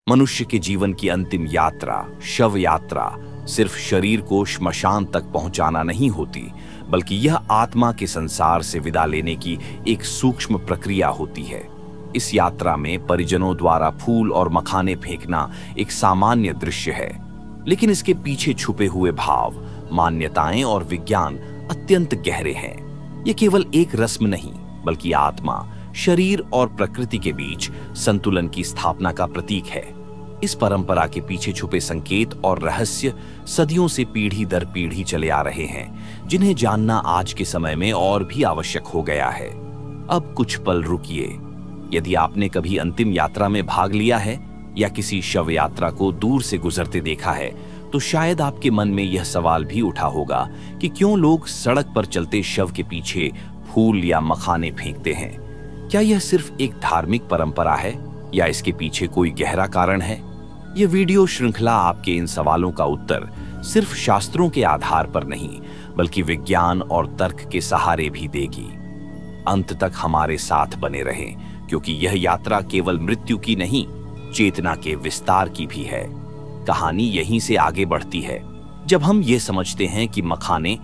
मनुष्य के जीवन की अंतिम यात्रा, शव यात्रा, सिर्फ शरीर को श्मशान तक पहुंचाना नहीं होती, बल्कि यह आत्मा के संसार से विदा लेने की एक सूक्ष्म प्रक्रिया होती है। इस यात्रा में परिजनों द्वारा फूल और मखाने फेंकना एक सामान्य दृश्य है, लेकिन इसके पीछे छुपे हुए भाव, मान्यताएं और विज्ञान अत्यंत गहरे हैं। ये केवल एक रस्म नहीं, बल्कि आत्मा, शरीर और प्रकृति के बीच संतुलन की स्थापना का प्रतीक है। इस परंपरा के पीछे छुपे संकेत और रहस्य सदियों से पीढ़ी दर पीढ़ी चले आ रहे हैं, जिन्हें जानना आज के समय में और भी आवश्यक हो गया है। अब कुछ पल रुकिए। यदि आपने कभी अंतिम यात्रा में भाग लिया है या किसी शव यात्रा को दूर से गुजरते देखा है, तो शायद आपके मन में यह सवाल भी उठा होगा कि क्यों लोग सड़क पर चलते शव के पीछे फूल या मखाने फेंकते हैं। क्या यह सिर्फ एक धार्मिक परंपरा है या इसके पीछे कोई गहरा कारण है? यह वीडियो श्रृंखला आपके इन सवालों का उत्तर सिर्फ शास्त्रों के आधार पर नहीं, बल्कि विज्ञान और तर्क के सहारे भी देगी। अंत तक हमारे साथ बने रहें, क्योंकि यह यात्रा केवल मृत्यु की नहीं, चेतना के विस्तार की भी है। कहानी यहीं से आगे बढ़ती है जब हम ये समझते हैं कि मखाने,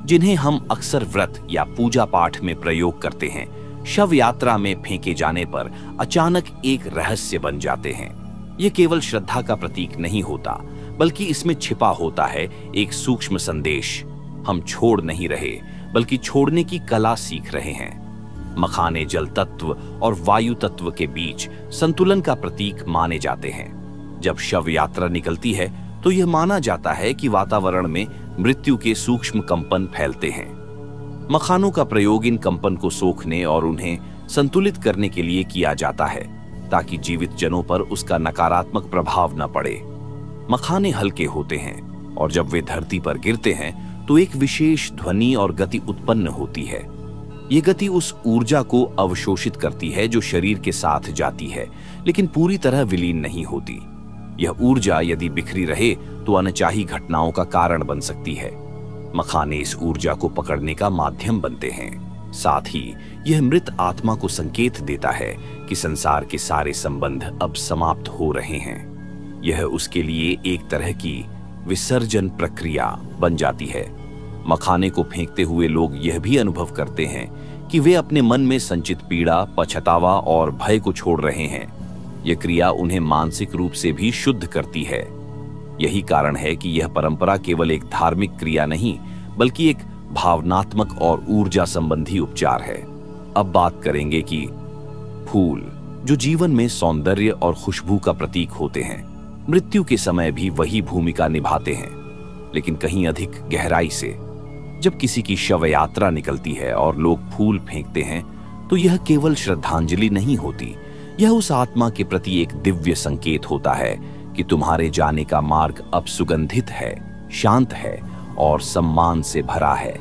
जिन्हें हम अक्सर व्रत या पूजा पाठ में प्रयोग करते हैं, शव यात्रा में फेंके जाने पर अचानक एक रहस्य बन जाते हैं। ये केवल श्रद्धा का प्रतीक नहीं होता, बल्कि इसमें छिपा होता है एक सूक्ष्म संदेश। हम छोड़ नहीं रहे, बल्कि छोड़ने की कला सीख रहे हैं। मखाने जल तत्व और वायु तत्व के बीच संतुलन का प्रतीक माने जाते हैं। जब शव यात्रा निकलती है, तो यह माना जाता है कि वातावरण में मृत्यु के सूक्ष्म कंपन फैलते हैं। मखानों का प्रयोग इन कंपन को सोखने और उन्हें संतुलित करने के लिए किया जाता है, ताकि जीवित जनों पर उसका नकारात्मक प्रभाव न पड़े। मखाने हल्के होते हैं और जब वे धरती पर गिरते हैं तो एक विशेष ध्वनि और गति उत्पन्न होती है। ये गति उस ऊर्जा को अवशोषित करती है जो शरीर के साथ जाती है, लेकिन पूरी तरह विलीन नहीं होती। यह ऊर्जा यदि बिखरी रहे तो अनचाही घटनाओं का कारण बन सकती है। मखाने इस ऊर्जा को पकड़ने का माध्यम बनते हैं। साथ ही यह मृत आत्मा को संकेत देता है कि संसार के सारे संबंध अब समाप्त हो रहे हैं। यह उसके लिए एक तरह की विसर्जन प्रक्रिया बन जाती है। मखाने को फेंकते हुए लोग यह भी अनुभव करते हैं कि वे अपने मन में संचित पीड़ा, पछतावा और भय को छोड़ रहे हैं। यह क्रिया उन्हें मानसिक रूप से भी शुद्ध करती है। यही कारण है कि यह परंपरा केवल एक धार्मिक क्रिया नहीं, बल्कि एक भावनात्मक और ऊर्जा संबंधी उपचार है। अब बात करेंगे कि फूल, जो जीवन में सौंदर्य और खुशबू का प्रतीक होते हैं, मृत्यु के समय भी वही भूमिका निभाते हैं, लेकिन कहीं अधिक गहराई से। जब किसी की शव यात्रा निकलती है और लोग फूल फेंकते हैं, तो यह केवल श्रद्धांजलि नहीं होती, यह उस आत्मा के प्रति एक दिव्य संकेत होता है कि तुम्हारे जाने का मार्ग अब सुगंधित है, शांत है और सम्मान से भरा है।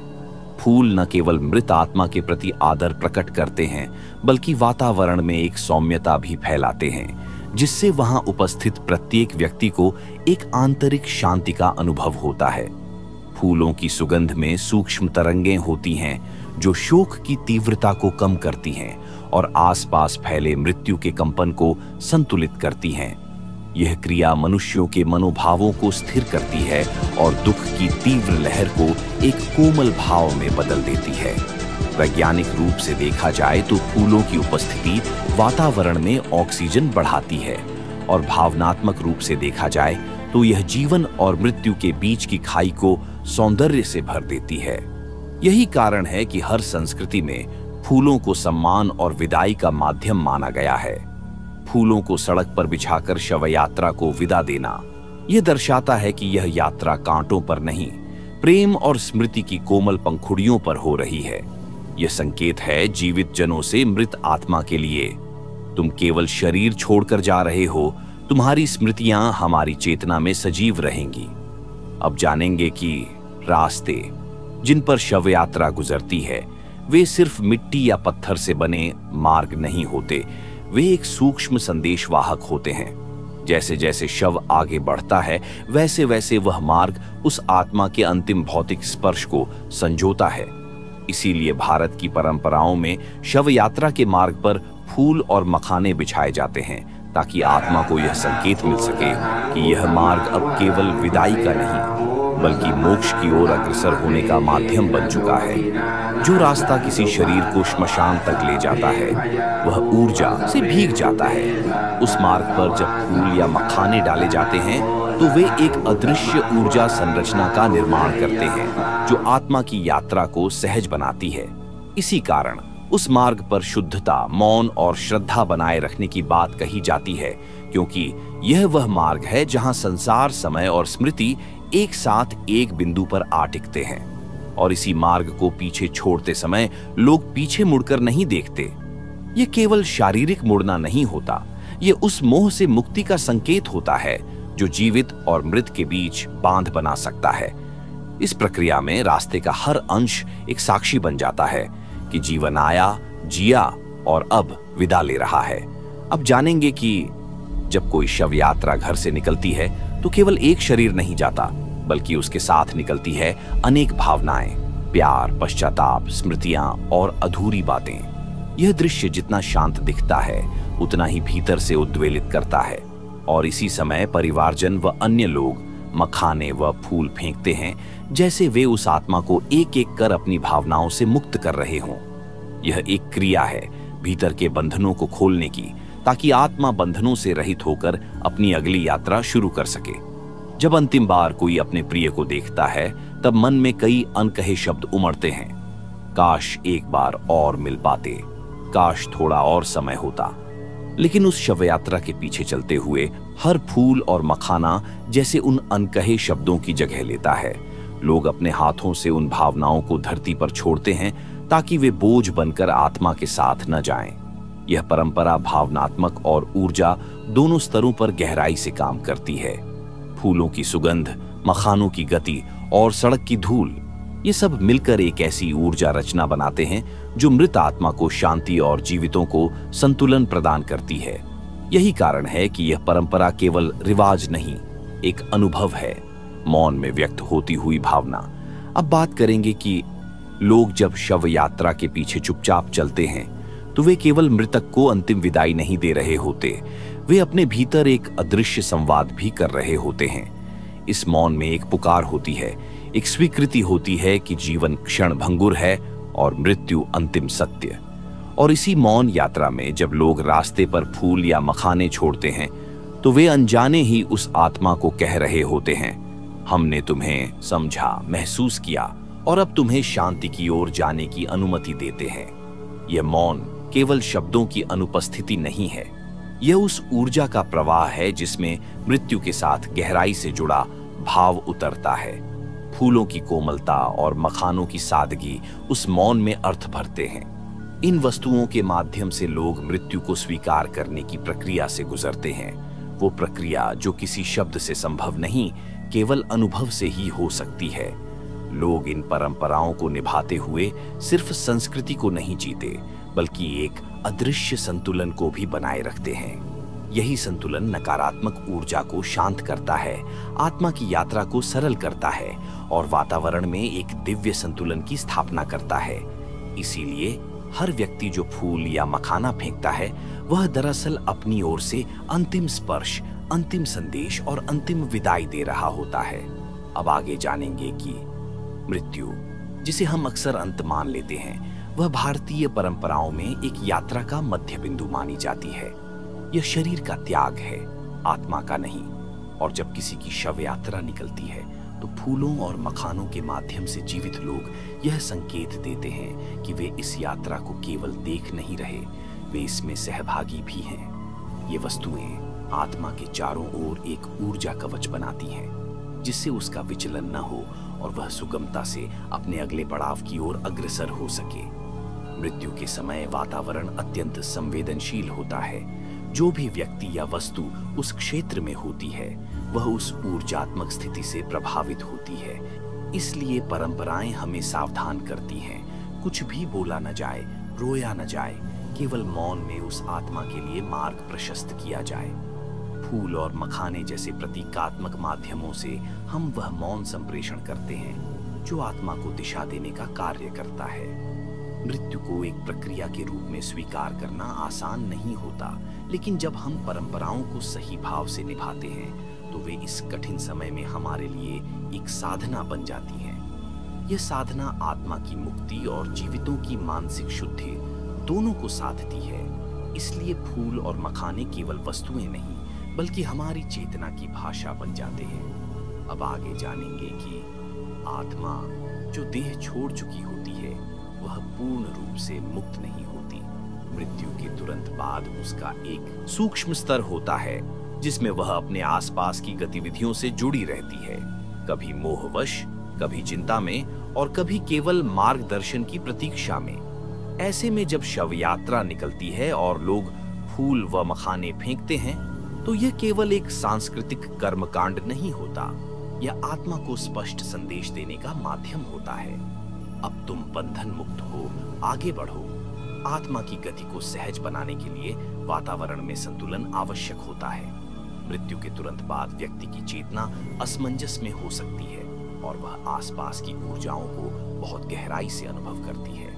फूल न केवल मृत आत्मा के प्रति आदर प्रकट करते हैं, बल्कि वातावरण में एक सौम्यता भी फैलाते हैं, जिससे वहां उपस्थित प्रत्येक व्यक्ति को एक आंतरिक शांति का अनुभव होता है। फूलों की सुगंध में सूक्ष्म तरंगें होती हैं, जो शोक की तीव्रता को कम करती हैं और आसपास फैले मृत्यु के कंपन को संतुलित करती हैं। यह क्रिया मनुष्यों के मनोभावों को स्थिर करती है और दुख की तीव्र लहर को एक कोमल भाव में बदल देती है। वैज्ञानिक रूप से देखा जाए तो फूलों की उपस्थिति वातावरण में ऑक्सीजन बढ़ाती है, और भावनात्मक रूप से देखा जाए तो यह जीवन और मृत्यु के बीच की खाई को सौंदर्य से भर देती है। यही कारण है कि हर संस्कृति में फूलों को सम्मान और विदाई का माध्यम माना गया है। फूलों को सड़क पर बिछाकर शव यात्रा को विदा देना यह दर्शाता है कि यह यात्रा कांटों पर नहीं, प्रेम और स्मृति की कोमल पंखुड़ियों पर हो रही है। यह संकेत है जीवित जनों से मृत आत्मा के लिए, तुम केवल शरीर छोड़कर जा रहे हो, तुम्हारी स्मृतियां हमारी चेतना में सजीव रहेंगी। अब जानेंगे कि रास्ते जिन पर शव यात्रा गुजरती है, वे सिर्फ मिट्टी या पत्थर से बने मार्ग नहीं होते, वे एक सूक्ष्म संदेशवाहक होते हैं। जैसे जैसे शव आगे बढ़ता है, वैसे वैसे वह मार्ग उस आत्मा के अंतिम भौतिक स्पर्श को संजोता है। इसीलिए भारत की परंपराओं में शव यात्रा के मार्ग पर फूल और मखाने बिछाए जाते हैं, ताकि आत्मा को यह संकेत मिल सके कि यह मार्ग अब केवल विदाई का नहीं बल्कि मोक्ष की ओर अग्रसर होने का माध्यम बन चुका है। जो रास्ता किसी शरीर को श्मशान तक ले जाता है वह ऊर्जा से भीग जाता है। उस मार्ग पर जब फूल या मखाने डाले जाते हैं तो वे एक अदृश्य ऊर्जा संरचना का निर्माण करते हैं जो आत्मा की यात्रा को सहज बनाती है। इसी कारण उस मार्ग पर शुद्धता, मौन और श्रद्धा बनाए रखने की बात कही जाती है, क्योंकि यह वह मार्ग है जहां संसार, समय और स्मृति एक साथ एक बिंदु पर आ टिकते हैं। और इसी मार्ग को पीछे छोड़ते समय लोग पीछे मुड़कर नहीं देखते। यह केवल शारीरिक मुड़ना नहीं होता, यह उस मोह से मुक्ति का संकेत होता है जो जीवित और मृत के बीच बांध बना सकता है। इस प्रक्रिया में रास्ते का हर अंश एक साक्षी बन जाता है कि जीवन आया, जिया और अब विदा ले रहा है। अब जानेंगे कि जब कोई शव यात्रा घर से निकलती है तो केवल एक शरीर नहीं जाता, बल्कि उसके साथ निकलती है अनेक भावनाएं, प्यार, पश्चाताप, स्मृतियां और अधूरी बातें। यह दृश्य जितना शांत दिखता है उतना ही भीतर से उद्वेलित करता है। और इसी समय परिवारजन व अन्य लोग मखाने व फूल फेंकते हैं, जैसे वे उस आत्मा को एक एक कर अपनी भावनाओं से मुक्त कर रहे हों। यह एक क्रिया है भीतर के बंधनों को खोलने की, ताकि आत्मा बंधनों से रहित होकर अपनी अगली यात्रा शुरू कर सके। जब अंतिम बार कोई अपने प्रिय को देखता है तब मन में कई अनकहे शब्द उमड़ते हैं। काश एक बार और मिल पाते, काश थोड़ा और समय होता। लेकिन उस शव यात्रा के पीछे चलते हुए हर फूल और मखाना जैसे उन अनकहे शब्दों की जगह लेता है। लोग अपने हाथों से उन भावनाओं को धरती पर छोड़ते हैं ताकि वे बोझ बनकर आत्मा के साथ न जाएं। यह परंपरा भावनात्मक और ऊर्जा दोनों स्तरों पर गहराई से काम करती है। फूलों की सुगंध, मखानों की गति और सड़क की धूल, ये सब मिलकर एक ऐसी ऊर्जा रचना बनाते हैं जो मृत आत्मा को शांति और जीवितों को संतुलन प्रदान करती है। यही कारण है कि यह परंपरा केवल रिवाज नहीं, एक अनुभव है, मौन में व्यक्त होती हुई भावना। अब बात करेंगे कि लोग जब शव यात्रा के पीछे चुपचाप चलते हैं तो वे केवल मृतक को अंतिम विदाई नहीं दे रहे होते, वे अपने भीतर एक अदृश्य संवाद भी कर रहे होते हैं। इस मौन में एक पुकार होती है, एक स्वीकृति होती है कि जीवन क्षण भंगुर है और मृत्यु अंतिम सत्य। और इसी मौन यात्रा में जब लोग रास्ते पर फूल या मखाने छोड़ते हैं तो वे अनजाने ही उस आत्मा को कह रहे होते हैं, हमने तुम्हें समझा, महसूस किया और अब तुम्हें शांति की ओर जाने की अनुमति देते हैं। यह मौन केवल शब्दों की अनुपस्थिति नहीं है, यह उस ऊर्जा का प्रवाह है जिसमें मृत्यु के साथ गहराई से जुड़ा भाव उतरता है। फूलों की कोमलता और मखानों की सादगी उस मौन में अर्थ भरते हैं। इन वस्तुओं के माध्यम से लोग मृत्यु को स्वीकार करने की प्रक्रिया से गुजरते हैं, वो प्रक्रिया जो किसी शब्द से संभव नहीं, केवल अनुभव से ही हो सकती है। लोग इन परंपराओं को निभाते हुए सिर्फ संस्कृति को नहीं जीते, बल्कि एक अदृश्य संतुलन को भी बनाए रखते हैं। यही संतुलन नकारात्मक ऊर्जा को शांत करता है, आत्मा की यात्रा को सरल करता है और वातावरण में एक दिव्य संतुलन की स्थापना करता है। इसीलिए हर व्यक्ति जो फूल या मखाना फेंकता है वह दरअसल अपनी ओर से अंतिम स्पर्श, अंतिम संदेश और अंतिम विदाई दे रहा होता है। अब आगे जानेंगे कि मृत्यु, जिसे हम अक्सर अंत मान लेते हैं, वह भारतीय परंपराओं में एक यात्रा का मध्य बिंदु मानी जाती है। यह शरीर का त्याग है, आत्मा का नहीं। और जब किसी की शव यात्रा निकलती है तो फूलों और मखानों के माध्यम से जीवित लोग यह संकेत देते हैं कि वे इस यात्रा को केवल देख नहीं रहे, वे इसमें सहभागी भी हैं। ये वस्तुएं आत्मा के चारों ओर एक ऊर्जा कवच बनाती हैं, जिससे उसका विचलन न हो और वह सुगमता से अपने अगले पड़ाव की ओर अग्रसर हो सके। मृत्यु के समय वातावरण अत्यंत संवेदनशील होता है। जो भी व्यक्ति या वस्तु उस क्षेत्र में होती है वह उस ऊर्जात्मक स्थिति से प्रभावित होती है। इसलिए परंपराएं हमें सावधान करती हैं, कुछ भी बोला न जाए, रोया न जाए, केवल मौन में उस आत्मा के लिए मार्ग प्रशस्त किया जाए। फूल और मखाने जैसे प्रतीकात्मक माध्यमों से हम वह मौन संप्रेषण करते हैं जो आत्मा को दिशा देने का कार्य करता है। मृत्यु को एक प्रक्रिया के रूप में स्वीकार करना आसान नहीं होता, लेकिन जब हम परंपराओं को सही भाव से निभाते हैं तो वे इस कठिन समय में हमारे लिए एक साधना बन जाती हैं। यह साधना आत्मा की मुक्ति और जीवितों की मानसिक शुद्धि दोनों को साधती है। इसलिए फूल और मखाने केवल वस्तुएं नहीं बल्कि हमारी चेतना की भाषा बन जाते हैं। अब आगे जानेंगे कि आत्मा जो देह छोड़ चुकी होती है वह पूर्ण रूप से मुक्त नहीं होती। मृत्यु के तुरंत बाद उसका एक सूक्ष्म स्तर होता है जिसमें वह अपने आसपास की गतिविधियों से जुड़ी रहती है, कभी मोहवश, कभी चिंता में और कभी केवल मार्गदर्शन की प्रतीक्षा में। ऐसे में जब शव यात्रा निकलती है और लोग फूल व मखाने फेंकते हैं तो यह केवल एक सांस्कृतिक कर्मकांड नहीं होता, यह आत्मा को स्पष्ट संदेश देने का माध्यम होता है। अब तुम बंधन मुक्त हो, आगे बढ़ो। आत्मा की गति को सहज बनाने के लिए वातावरण में संतुलन आवश्यक होता है। मृत्यु के तुरंत बाद व्यक्ति की चेतना असमंजस में हो सकती है और वह आसपास की ऊर्जाओं को बहुत गहराई से अनुभव करती है।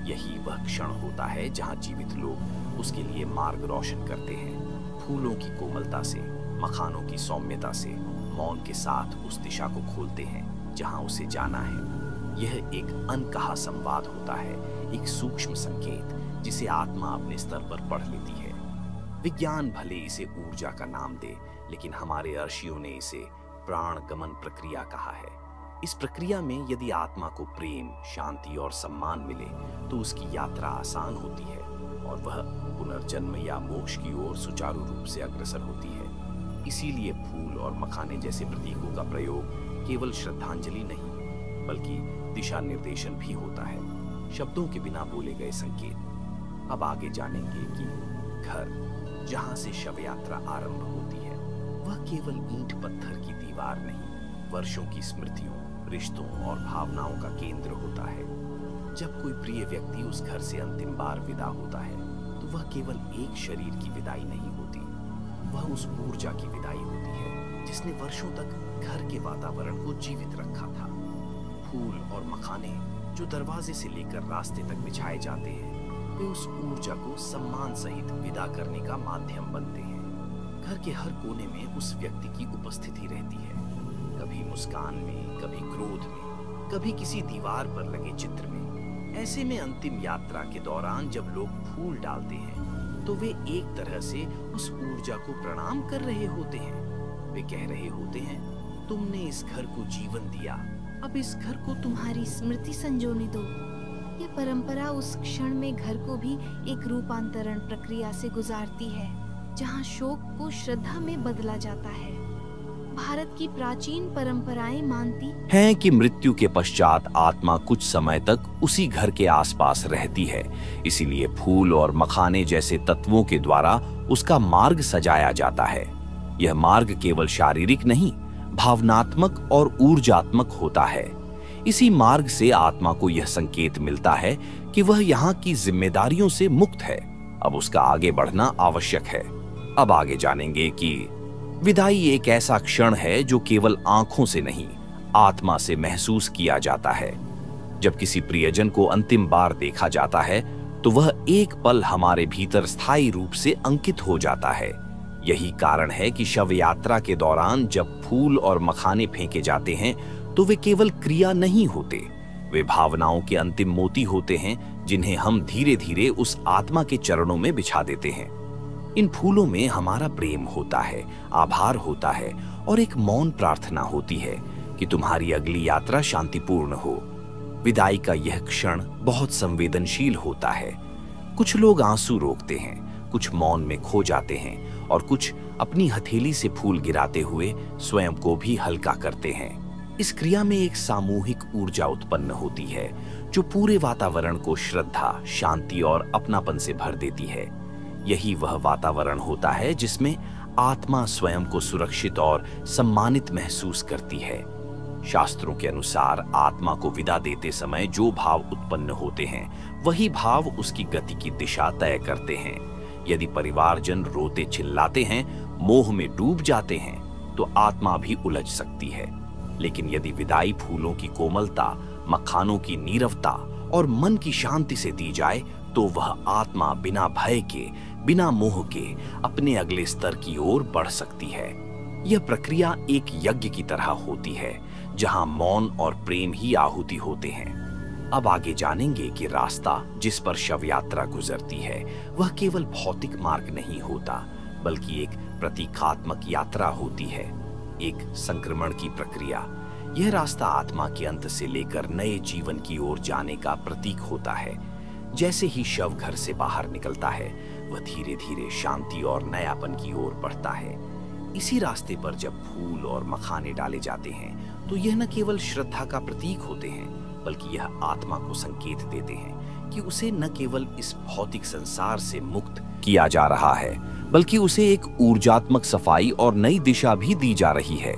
यही वह क्षण होता है जहां जीवित लोग उसके लिए मार्ग रोशन करते हैं। फूलों की कोमलता से, मखानों की सौम्यता से, मौन के साथ उस दिशा को खोलते हैं जहां उसे जाना है। यह एक अनकहा संवाद होता है, एक सूक्ष्म संकेत जिसे आत्मा अपने स्तर पर पढ़ लेती है। विज्ञान भले इसे ऊर्जा का नाम दे, लेकिन हमारे ऋषियों ने इसे प्राण गमन प्रक्रिया कहा है। इस प्रक्रिया में यदि आत्मा को प्रेम, शांति और सम्मान मिले तो उसकी यात्रा आसान होती है और वह पुनर्जन्म या मोक्ष की ओर सुचारू रूप से अग्रसर होती है। इसीलिए फूल और मखाने जैसे प्रतीकों का प्रयोग केवल श्रद्धांजलि नहीं बल्कि दिशा निर्देशन भी होता है, शब्दों के बिना बोले गए संकेत। अब आगे जानेंगे कि घर जहां से शव यात्रा आरंभ होती है वह केवल ईंट पत्थर की दीवार नहीं, वर्षों की स्मृतियों, रिश्तों और भावनाओं का केंद्र होता है। जब कोई प्रिय व्यक्ति उस घर से अंतिम बार विदा होता है तो वह केवल एक शरीर की विदाई नहीं होती, वह उस ऊर्जा की विदाई होती है जिसने वर्षों तक घर के वातावरण को जीवित रखा था। फूल और मखाने जो दरवाजे से लेकर रास्ते तक बिछाए जाते हैं वे उस ऊर्जा को सम्मान सहित विदा करने का माध्यम बनते हैं। घर के हर कोने में उस व्यक्ति की उपस्थिति रहती है, कभी मुस्कान में, कभी क्रोध में, कभी किसी दीवार पर लगे चित्र में। ऐसे में अंतिम यात्रा के दौरान जब लोग फूल डालते हैं तो वे एक तरह से उस ऊर्जा को प्रणाम कर रहे होते हैं। वे कह रहे होते हैं, तुमने इस घर को जीवन दिया, अब इस घर को तुम्हारी स्मृति संजोने दो। यह परंपरा उस क्षण में घर को भी एक रूपांतरण प्रक्रिया से गुजारती है जहां शोक को श्रद्धा में बदला जाता है। भारत की प्राचीन परंपराएं मानती हैं कि मृत्यु के पश्चात आत्मा कुछ समय तक उसी घर के आसपास रहती है। इसीलिए फूल और मखाने जैसे तत्वों के द्वारा उसका मार्ग सजाया जाता है। यह मार्ग केवल शारीरिक नहीं, भावनात्मक और ऊर्जात्मक होता है। इसी मार्ग से आत्मा को यह संकेत मिलता है कि वह यहाँ की जिम्मेदारियों से मुक्त है, अब उसका आगे बढ़ना आवश्यक है। अब आगे जानेंगे कि विदाई एक ऐसा क्षण है जो केवल आंखों से नहीं, आत्मा से महसूस किया जाता है। जब किसी प्रियजन को अंतिम बार देखा जाता है तो वह एक पल हमारे भीतर स्थायी रूप से अंकित हो जाता है। यही कारण है कि शव यात्रा के दौरान जब फूल और मखाने फेंके जाते हैं तो वे केवल क्रिया नहीं होते, वे भावनाओं के अंतिम मोती होते हैं जिन्हें हम धीरे धीरे उस आत्मा के चरणों में बिछा देते हैं। इन फूलों में हमारा प्रेम होता है, आभार होता है और एक मौन प्रार्थना होती है कि तुम्हारी अगली यात्रा शांतिपूर्ण हो। विदाई का यह क्षण बहुत संवेदनशील होता है। कुछ लोग आंसू रोकते हैं, कुछ मौन में खो जाते हैं और कुछ अपनी हथेली से फूल गिराते हुए स्वयं को भी हल्का करते हैं। इस क्रिया में एक सामूहिक ऊर्जा उत्पन्न होती है जो पूरे वातावरण को श्रद्धा, शांति और अपनापन से भर देती है। यही वह वातावरण होता है जिसमें आत्मा स्वयं को सुरक्षित और सम्मानित महसूस करती है। शास्त्रों के अनुसार आत्मा को विदा देते समय जो भाव उत्पन्न होते हैं वही भाव उसकी गति की दिशा तय करते हैं। यदि परिवारजन रोते चिल्लाते हैं, मोह में डूब जाते हैं तो आत्मा भी उलझ सकती है। लेकिन यदि विदाई फूलों की कोमलता, मखानों की नीरवता और मन की शांति से दी जाए तो वह आत्मा बिना भय के, बिना मोह के अपने अगले स्तर की ओर बढ़ सकती है। यह प्रक्रिया एक यज्ञ की तरह होती है, जहां मौन और प्रेम ही आहुति होते हैं। अब आगे जानेंगे कि रास्ता जिस पर शव यात्रा गुजरती है वह केवल भौतिक मार्ग नहीं होता, बल्कि एक प्रतीकात्मक यात्रा होती है, एक संक्रमण की प्रक्रिया। यह रास्ता आत्मा के अंत से लेकर नए जीवन की ओर जाने का प्रतीक होता है। जैसे ही शव घर से बाहर निकलता है, वह धीरे धीरे शांति और नयापन की ओर बढ़ता है। इसी रास्ते पर जब फूल और मखाने डाले जाते हैं, तो यह न केवल श्रद्धा का प्रतीक होते हैं, बल्कि यह आत्मा को संकेत देते हैं कि उसे न केवल इस भौतिक संसार से मुक्त किया जा रहा है, बल्कि उसे एक ऊर्जात्मक सफाई और नई दिशा भी दी जा रही है।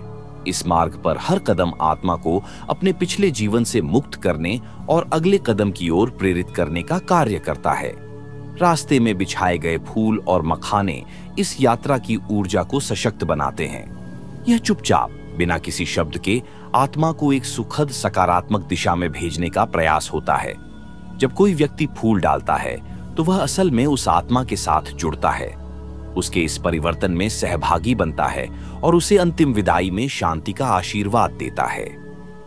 इस मार्ग पर हर कदम आत्मा को अपने पिछले जीवन से मुक्त करने और अगले कदम की ओर प्रेरित करने का कार्य करता है। रास्ते में बिछाए गए फूल और मखाने इस यात्रा की ऊर्जा को सशक्त बनाते हैं। यह चुपचाप, बिना किसी शब्द के, आत्मा को एक सुखद सकारात्मक दिशा में भेजने का प्रयास होता है। जब कोई व्यक्ति फूल डालता है, तो वह असल में उस आत्मा के साथ जुड़ता है, उसके इस परिवर्तन में सहभागी बनता है और उसे अंतिम विदाई में शांति का आशीर्वाद देता है।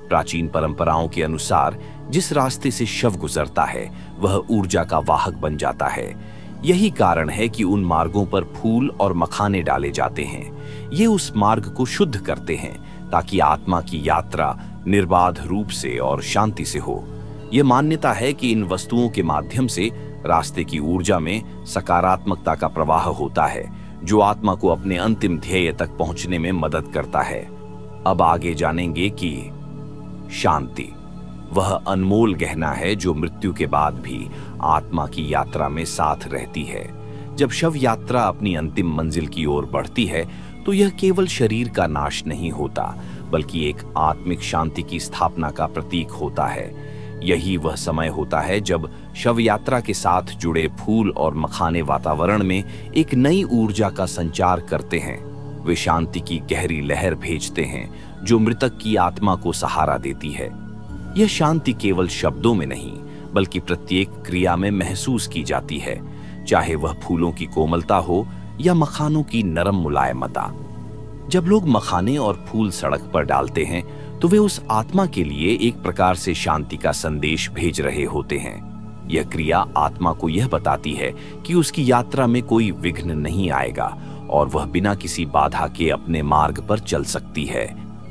प्राचीन परंपराओं के अनुसार जिस रास्ते से शव गुजरता है, वह ऊर्जा का वाहक बन जाता है। यही कारण है कि उन मार्गों पर फूल और मखाने डाले जाते हैं। ये उस मार्ग को शुद्ध करते हैं, ताकि आत्मा की यात्रा निर्बाध रूप से और शांति से हो। यह मान्यता है कि इन वस्तुओं के माध्यम से रास्ते की ऊर्जा में सकारात्मकता का प्रवाह होता है, जो आत्मा को अपने अंतिम ध्येय तक पहुंचने में मदद करता है। अब आगे जानेंगे कि शांति वह अनमोल गहना है जो मृत्यु के बाद भी आत्मा की यात्रा में साथ रहती है। जब शव यात्रा अपनी अंतिम मंजिल की ओर बढ़ती है, तो यह केवल शरीर का नाश नहीं होता, बल्कि एक आत्मिक शांति की स्थापना का प्रतीक होता है। यही वह समय होता है जब शव यात्रा के साथ जुड़े फूल और मखाने वातावरण में एक नई ऊर्जा का संचार करते हैं। वे शांति की गहरी लहर भेजते हैं, जो मृतक की आत्मा को सहारा देती है। यह शांति केवल शब्दों में नहीं, बल्कि प्रत्येक क्रिया में महसूस की जाती है, चाहे वह फूलों की कोमलता हो या मखानों की नरम मुलायमता। जब लोग मखाने और फूल सड़क पर डालते हैं, तो वे उस आत्मा के लिए एक प्रकार से शांति का संदेश भेज रहे होते हैं। यह क्रिया आत्मा को यह बताती है कि उसकी यात्रा में कोई विघ्न नहीं आएगा और वह बिना किसी बाधा के अपने मार्ग पर चल सकती है।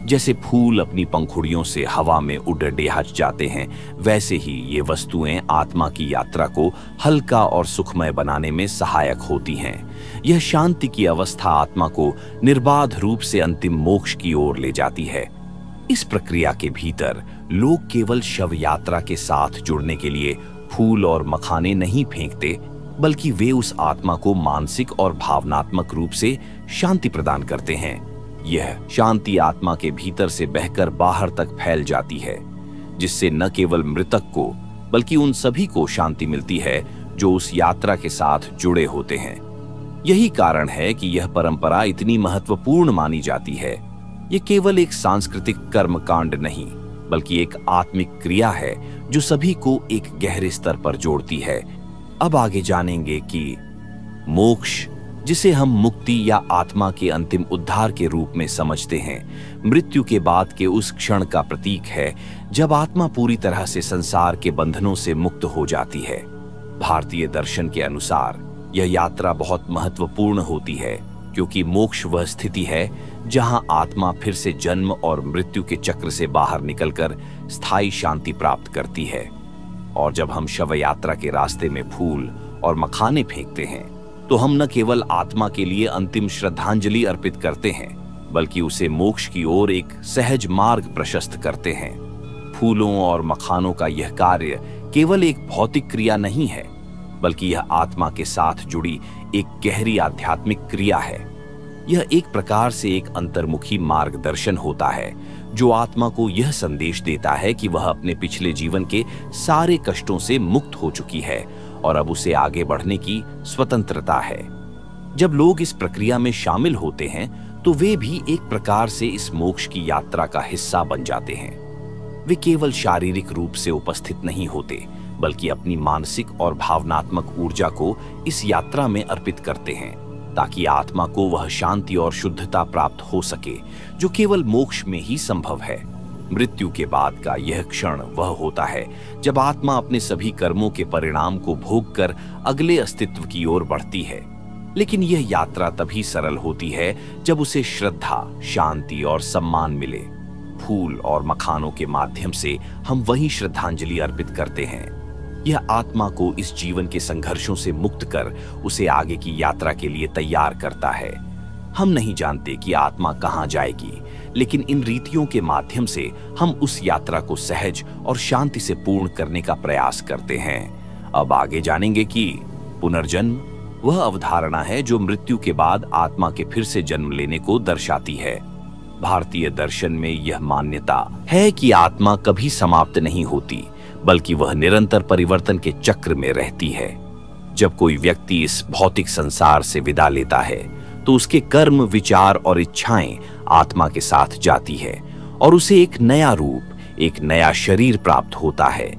जैसे फूल अपनी पंखुड़ियों से हवा में उड़ डेहच जाते हैं, वैसे ही ये वस्तुएं आत्मा की यात्रा को हल्का और सुखमय बनाने में सहायक होती हैं। यह शांति की अवस्था आत्मा को निर्बाध रूप से अंतिम मोक्ष की ओर ले जाती है। इस प्रक्रिया के भीतर लोग केवल शव यात्रा के साथ जुड़ने के लिए फूल और मखाने नहीं फेंकते, बल्कि वे उस आत्मा को मानसिक और भावनात्मक रूप से शांति प्रदान करते हैं। यह शांति आत्मा के भीतर से बहकर बाहर तक फैल जाती है, जिससे न केवल मृतक को, बल्कि उन सभी को शांति मिलती है जो उस यात्रा के साथ जुड़े होते हैं। यही कारण है कि यह परंपरा इतनी महत्वपूर्ण मानी जाती है। ये केवल एक सांस्कृतिक कर्मकांड नहीं, बल्कि एक आत्मिक क्रिया है जो सभी को एक गहरे स्तर पर जोड़ती है। अब आगे जानेंगे कि मोक्ष, जिसे हम मुक्ति या आत्मा के अंतिम उद्धार के रूप में समझते हैं, मृत्यु के बाद के उस क्षण का प्रतीक है जब आत्मा पूरी तरह से संसार के बंधनों से मुक्त हो जाती है। भारतीय दर्शन के अनुसार यह यात्रा बहुत महत्वपूर्ण होती है, क्योंकि मोक्ष वह स्थिति है जहां आत्मा फिर से जन्म और मृत्यु के चक्र से बाहर निकलकर स्थायी शांति प्राप्त करती है। और जब हम शव यात्रा के रास्ते में फूल और मखाने फेंकते हैं, तो हम न केवल आत्मा के लिए अंतिम श्रद्धांजलि अर्पित करते हैं, बल्कि उसे मोक्ष की ओर एक सहज मार्ग प्रशस्त करते हैं। फूलों और मखानों का यह कार्य केवल एक भौतिक क्रिया नहीं है, बल्कि यह आत्मा के साथ जुड़ी एक गहरी आध्यात्मिक क्रिया है। यह एक प्रकार से एक अंतर्मुखी मार्गदर्शन होता है, जो आत्मा को यह संदेश देता है कि वह अपने पिछले जीवन के सारे कष्टों से मुक्त हो चुकी है और अब उसे आगे बढ़ने की स्वतंत्रता है। जब लोग इस प्रक्रिया में शामिल होते हैं, तो वे भी एक प्रकार से इस मोक्ष की यात्रा का हिस्सा बन जाते हैं। वे केवल शारीरिक रूप से उपस्थित नहीं होते, बल्कि अपनी मानसिक और भावनात्मक ऊर्जा को इस यात्रा में अर्पित करते हैं, ताकि आत्मा को वह शांति और शुद्धता प्राप्त हो सके जो केवल मोक्ष में ही संभव है। मृत्यु के बाद का यह क्षण वह होता है जब आत्मा अपने सभी कर्मों के परिणाम को भोग कर अगले अस्तित्व की ओर बढ़ती है। लेकिन यह यात्रा तभी सरल होती है जब उसे श्रद्धा, शांति और सम्मान मिले। फूल और मखानों के माध्यम से हम वही श्रद्धांजलि अर्पित करते हैं। यह आत्मा को इस जीवन के संघर्षों से मुक्त कर उसे आगे की यात्रा के लिए तैयार करता है। हम नहीं जानते कि आत्मा कहां जाएगी, लेकिन इन रीतियों के माध्यम से हम उस यात्रा को सहज और शांति से पूर्ण करने का प्रयास करते हैं। अब आगे जानेंगे कि पुनर्जन्म वह अवधारणा है जो मृत्यु के बाद आत्मा के फिर से जन्म लेने को दर्शाती है। भारतीय दर्शन में यह मान्यता है कि आत्मा कभी समाप्त नहीं होती, बल्कि वह निरंतर परिवर्तन के चक्र में रहती है। जब कोई व्यक्ति इस भौतिक संसार से विदा लेता है तो उसके कर्म, विचार और इच्छाएं आत्मा के साथ जाती है और उसे एक नया रूप, एक नया शरीर प्राप्त होता है।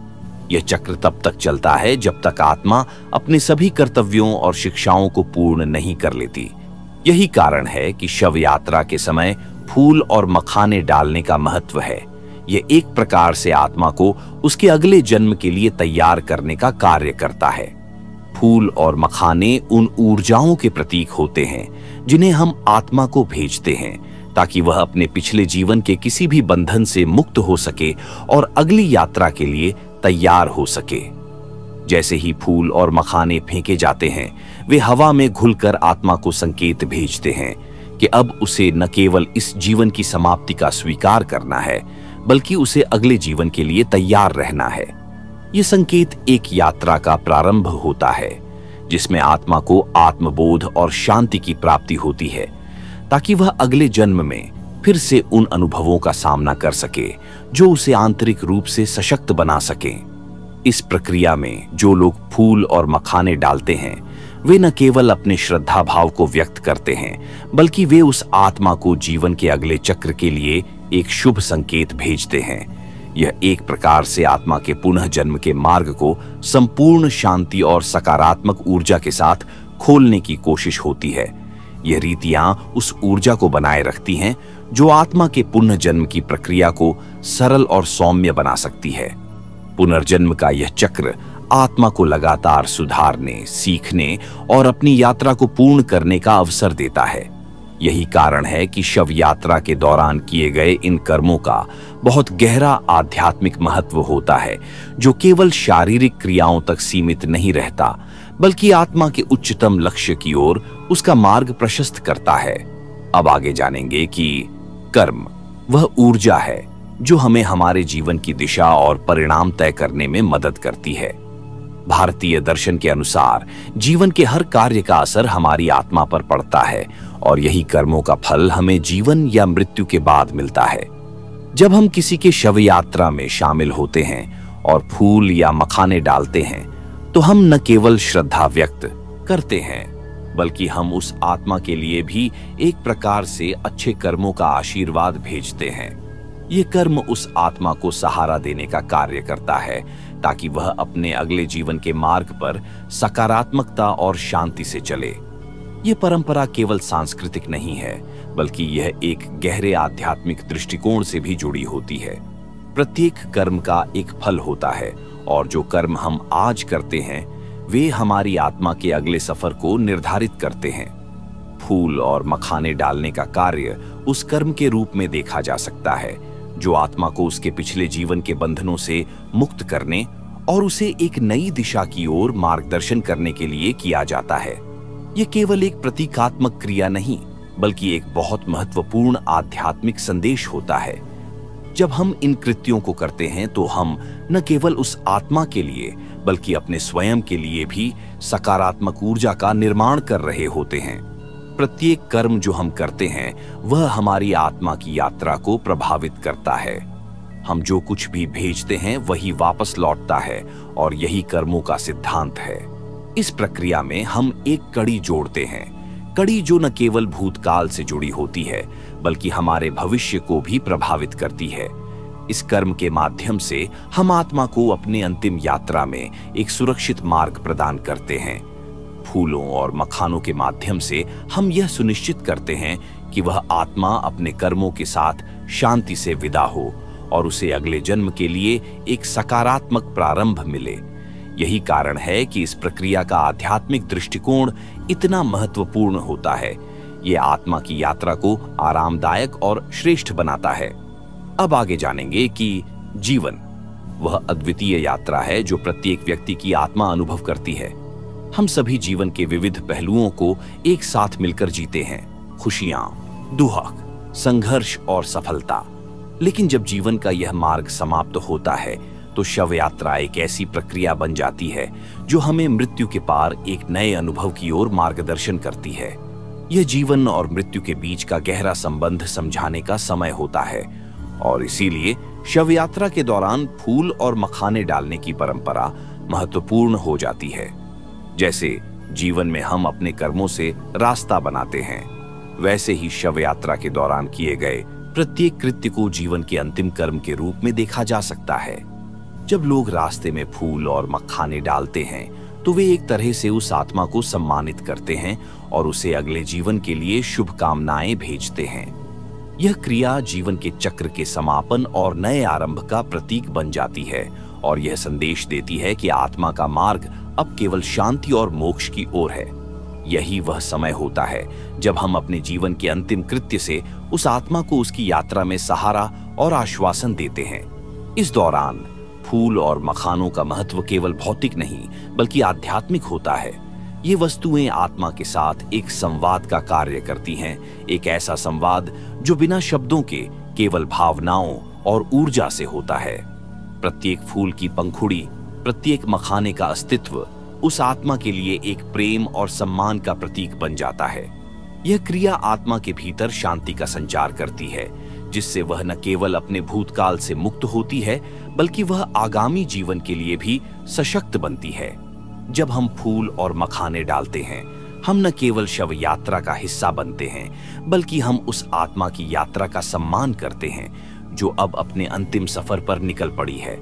यह चक्र तब तक चलता है जब तक आत्मा अपने सभी कर्तव्यों और शिक्षाओं को पूर्ण नहीं कर लेती। यही कारण है कि शव यात्रा के समय फूल और मखाने डालने का महत्व है। यह एक प्रकार से आत्मा को उसके अगले जन्म के लिए तैयार करने का कार्य करता है। फूल और मखाने उन ऊर्जाओं के प्रतीक होते हैं जिन्हें हम आत्मा को भेजते हैं, ताकि वह अपने पिछले जीवन के किसी भी बंधन से मुक्त हो सके और अगली यात्रा के लिए तैयार हो सके। जैसे ही फूल और मखाने फेंके जाते हैं, वे हवा में घुलकर आत्मा को संकेत भेजते हैं कि अब उसे न केवल इस जीवन की समाप्ति का स्वीकार करना है, बल्कि उसे अगले जीवन के लिए तैयार रहना है। यह संकेत एक यात्रा का प्रारंभ होता है, जिसमें आत्मा को आत्मबोध और शांति की प्राप्ति होती है, ताकि वह अगले जन्म में फिर से उन अनुभवों का सामना कर सके जो उसे आंतरिक रूप से सशक्त बना सकें। इस प्रक्रिया में जो लोग फूल और मखाने डालते हैं, वे न केवल अपने श्रद्धा भाव को व्यक्त करते हैं, बल्कि वे उस आत्मा को जीवन के अगले चक्र के लिए एक शुभ संकेत भेजते हैं। यह एक प्रकार से आत्मा के पुनः जन्म के मार्ग को संपूर्ण शांति और सकारात्मक ऊर्जा के साथ खोलने की कोशिश होती है। यह रीतियां उस ऊर्जा को बनाए रखती हैं जो आत्मा के पुनः जन्म की प्रक्रिया को सरल और सौम्य बना सकती है। पुनर्जन्म का यह चक्र आत्मा को लगातार सुधारने, सीखने और अपनी यात्रा को पूर्ण करने का अवसर देता है। यही कारण है कि शव यात्रा के दौरान किए गए इन कर्मों का बहुत गहरा आध्यात्मिक महत्व होता है, जो केवल शारीरिक क्रियाओं तक सीमित नहीं रहता, बल्कि आत्मा के उच्चतम लक्ष्य की ओर उसका मार्ग प्रशस्त करता है। अब आगे जानेंगे कि कर्म वह ऊर्जा है जो हमें हमारे जीवन की दिशा और परिणाम तय करने में मदद करती है। भारतीय दर्शन के अनुसार जीवन के हर कार्य का असर हमारी आत्मा पर पड़ता है और यही कर्मों का फल हमें जीवन या मृत्यु के बाद मिलता है। जब हम किसी के शव यात्रा में शामिल होते हैं और फूल या मखाने डालते हैं, तो हम न केवल श्रद्धा व्यक्त करते हैं, बल्कि हम उस आत्मा के लिए भी एक प्रकार से अच्छे कर्मों का आशीर्वाद भेजते हैं। ये कर्म उस आत्मा को सहारा देने का कार्य करता है, ताकि वह अपने अगले जीवन के मार्ग पर सकारात्मकता और शांति से चले। यह परंपरा केवल सांस्कृतिक नहीं है, बल्कि यह एक गहरे आध्यात्मिक दृष्टिकोण से भी जुड़ी होती है। प्रत्येक कर्म का एक फल होता है और जो कर्म हम आज करते हैं, वे हमारी आत्मा के अगले सफर को निर्धारित करते हैं। फूल और मखाने डालने का कार्य उस कर्म के रूप में देखा जा सकता है जो आत्मा को उसके पिछले जीवन के बंधनों से मुक्त करने और उसे एक नई दिशा की ओर मार्गदर्शन करने के लिए किया जाता है। यह केवल एक प्रतीकात्मक क्रिया नहीं, बल्कि एक बहुत महत्वपूर्ण आध्यात्मिक संदेश होता है। जब हम इन कृत्यों को करते हैं तो हम न केवल उस आत्मा के लिए, बल्कि अपने स्वयं के लिए भी सकारात्मक ऊर्जा का निर्माण कर रहे होते हैं। प्रत्येक कर्म जो हम करते हैं वह हमारी आत्मा की यात्रा को प्रभावित करता है। हम जो कुछ भी भेजते हैं वही वापस लौटता है और यही कर्मों का सिद्धांत है। इस प्रक्रिया में हम एक कड़ी जोड़ते हैं, कड़ी जो न केवल भूतकाल से जुड़ी होती है, बल्कि हमारे भविष्य को भी प्रभावित करती है। इस कर्म के माध्यम से हम आत्मा को अपने अंतिम यात्रा में एक सुरक्षित मार्ग प्रदान करते हैं। फूलों और मखानों के माध्यम से हम यह सुनिश्चित करते हैं कि वह आत्मा अपने कर्मों के साथ शांति से विदा हो और उसे अगले जन्म के लिए एक सकारात्मक प्रारंभ मिले। यही कारण है कि इस प्रक्रिया का आध्यात्मिक दृष्टिकोण इतना महत्वपूर्ण होता है। ये आत्मा की यात्रा को आरामदायक और श्रेष्ठ बनाता है। अब आगे जानेंगे कि जीवन वह अद्वितीय यात्रा है जो प्रत्येक व्यक्ति की आत्मा अनुभव करती है। हम सभी जीवन के विविध पहलुओं को एक साथ मिलकर जीते हैं, खुशियां, दुख, संघर्ष और सफलता। लेकिन जब जीवन का यह मार्ग समाप्त होता है तो शव यात्रा एक ऐसी प्रक्रिया बन जाती है जो हमें मृत्यु के पार एक नए अनुभव की ओर मार्गदर्शन करती है। यह जीवन और मृत्यु के बीच का गहरा संबंध समझाने का समय होता है और इसीलिए शव यात्रा के दौरान फूल और मखाने डालने की परंपरा महत्वपूर्ण हो जाती है। जैसे जीवन में हम अपने कर्मों से रास्ता बनाते हैं, वैसे ही शव यात्रा के दौरान किए गए प्रत्येक कृत्य को जीवन के अंतिम कर्म के रूप में देखा जा सकता है। जब लोग रास्ते में फूल और मखाने डालते हैं तो वे एक तरह से उस आत्मा को सम्मानित करते हैं और उसे अगले जीवन के लिए शुभकामनाएं भेजते हैं। यह क्रिया जीवन के चक्र के समापन और नए आरंभ का प्रतीक बन जाती है और यह संदेश देती है कि आत्मा का मार्ग अब केवल शांति और मोक्ष की ओर है। यही वह समय होता है जब हम अपने जीवन के अंतिम कृत्य से उस आत्मा को उसकी यात्रा में सहारा और आश्वासन देते हैं। इस दौरान फूल और मखानों का महत्व केवल भौतिक नहीं बल्कि आध्यात्मिक होता है। ये वस्तुएं आत्मा के साथ एक संवाद का कार्य करती हैं, एक ऐसा संवाद जो बिना शब्दों के केवल भावनाओं और ऊर्जा से होता है। प्रत्येक फूल की पंखुड़ी, प्रत्येक मखाने का अस्तित्व उस आत्मा के लिए एक प्रेम और सम्मान का प्रतीक बन जाता है। यह क्रिया आत्मा के भीतर शांति का संचार करती है, जिससे वह न केवल अपने भूतकाल से मुक्त होती है बल्कि वह आगामी जीवन के लिए भी सशक्त बनती है। जब हम फूल और मखाने डालते हैं, हम न केवल शव यात्रा का हिस्सा बनते हैं बल्कि हम उस आत्मा की यात्रा का सम्मान करते हैं जो अब अपने अंतिम सफर पर निकल पड़ी है।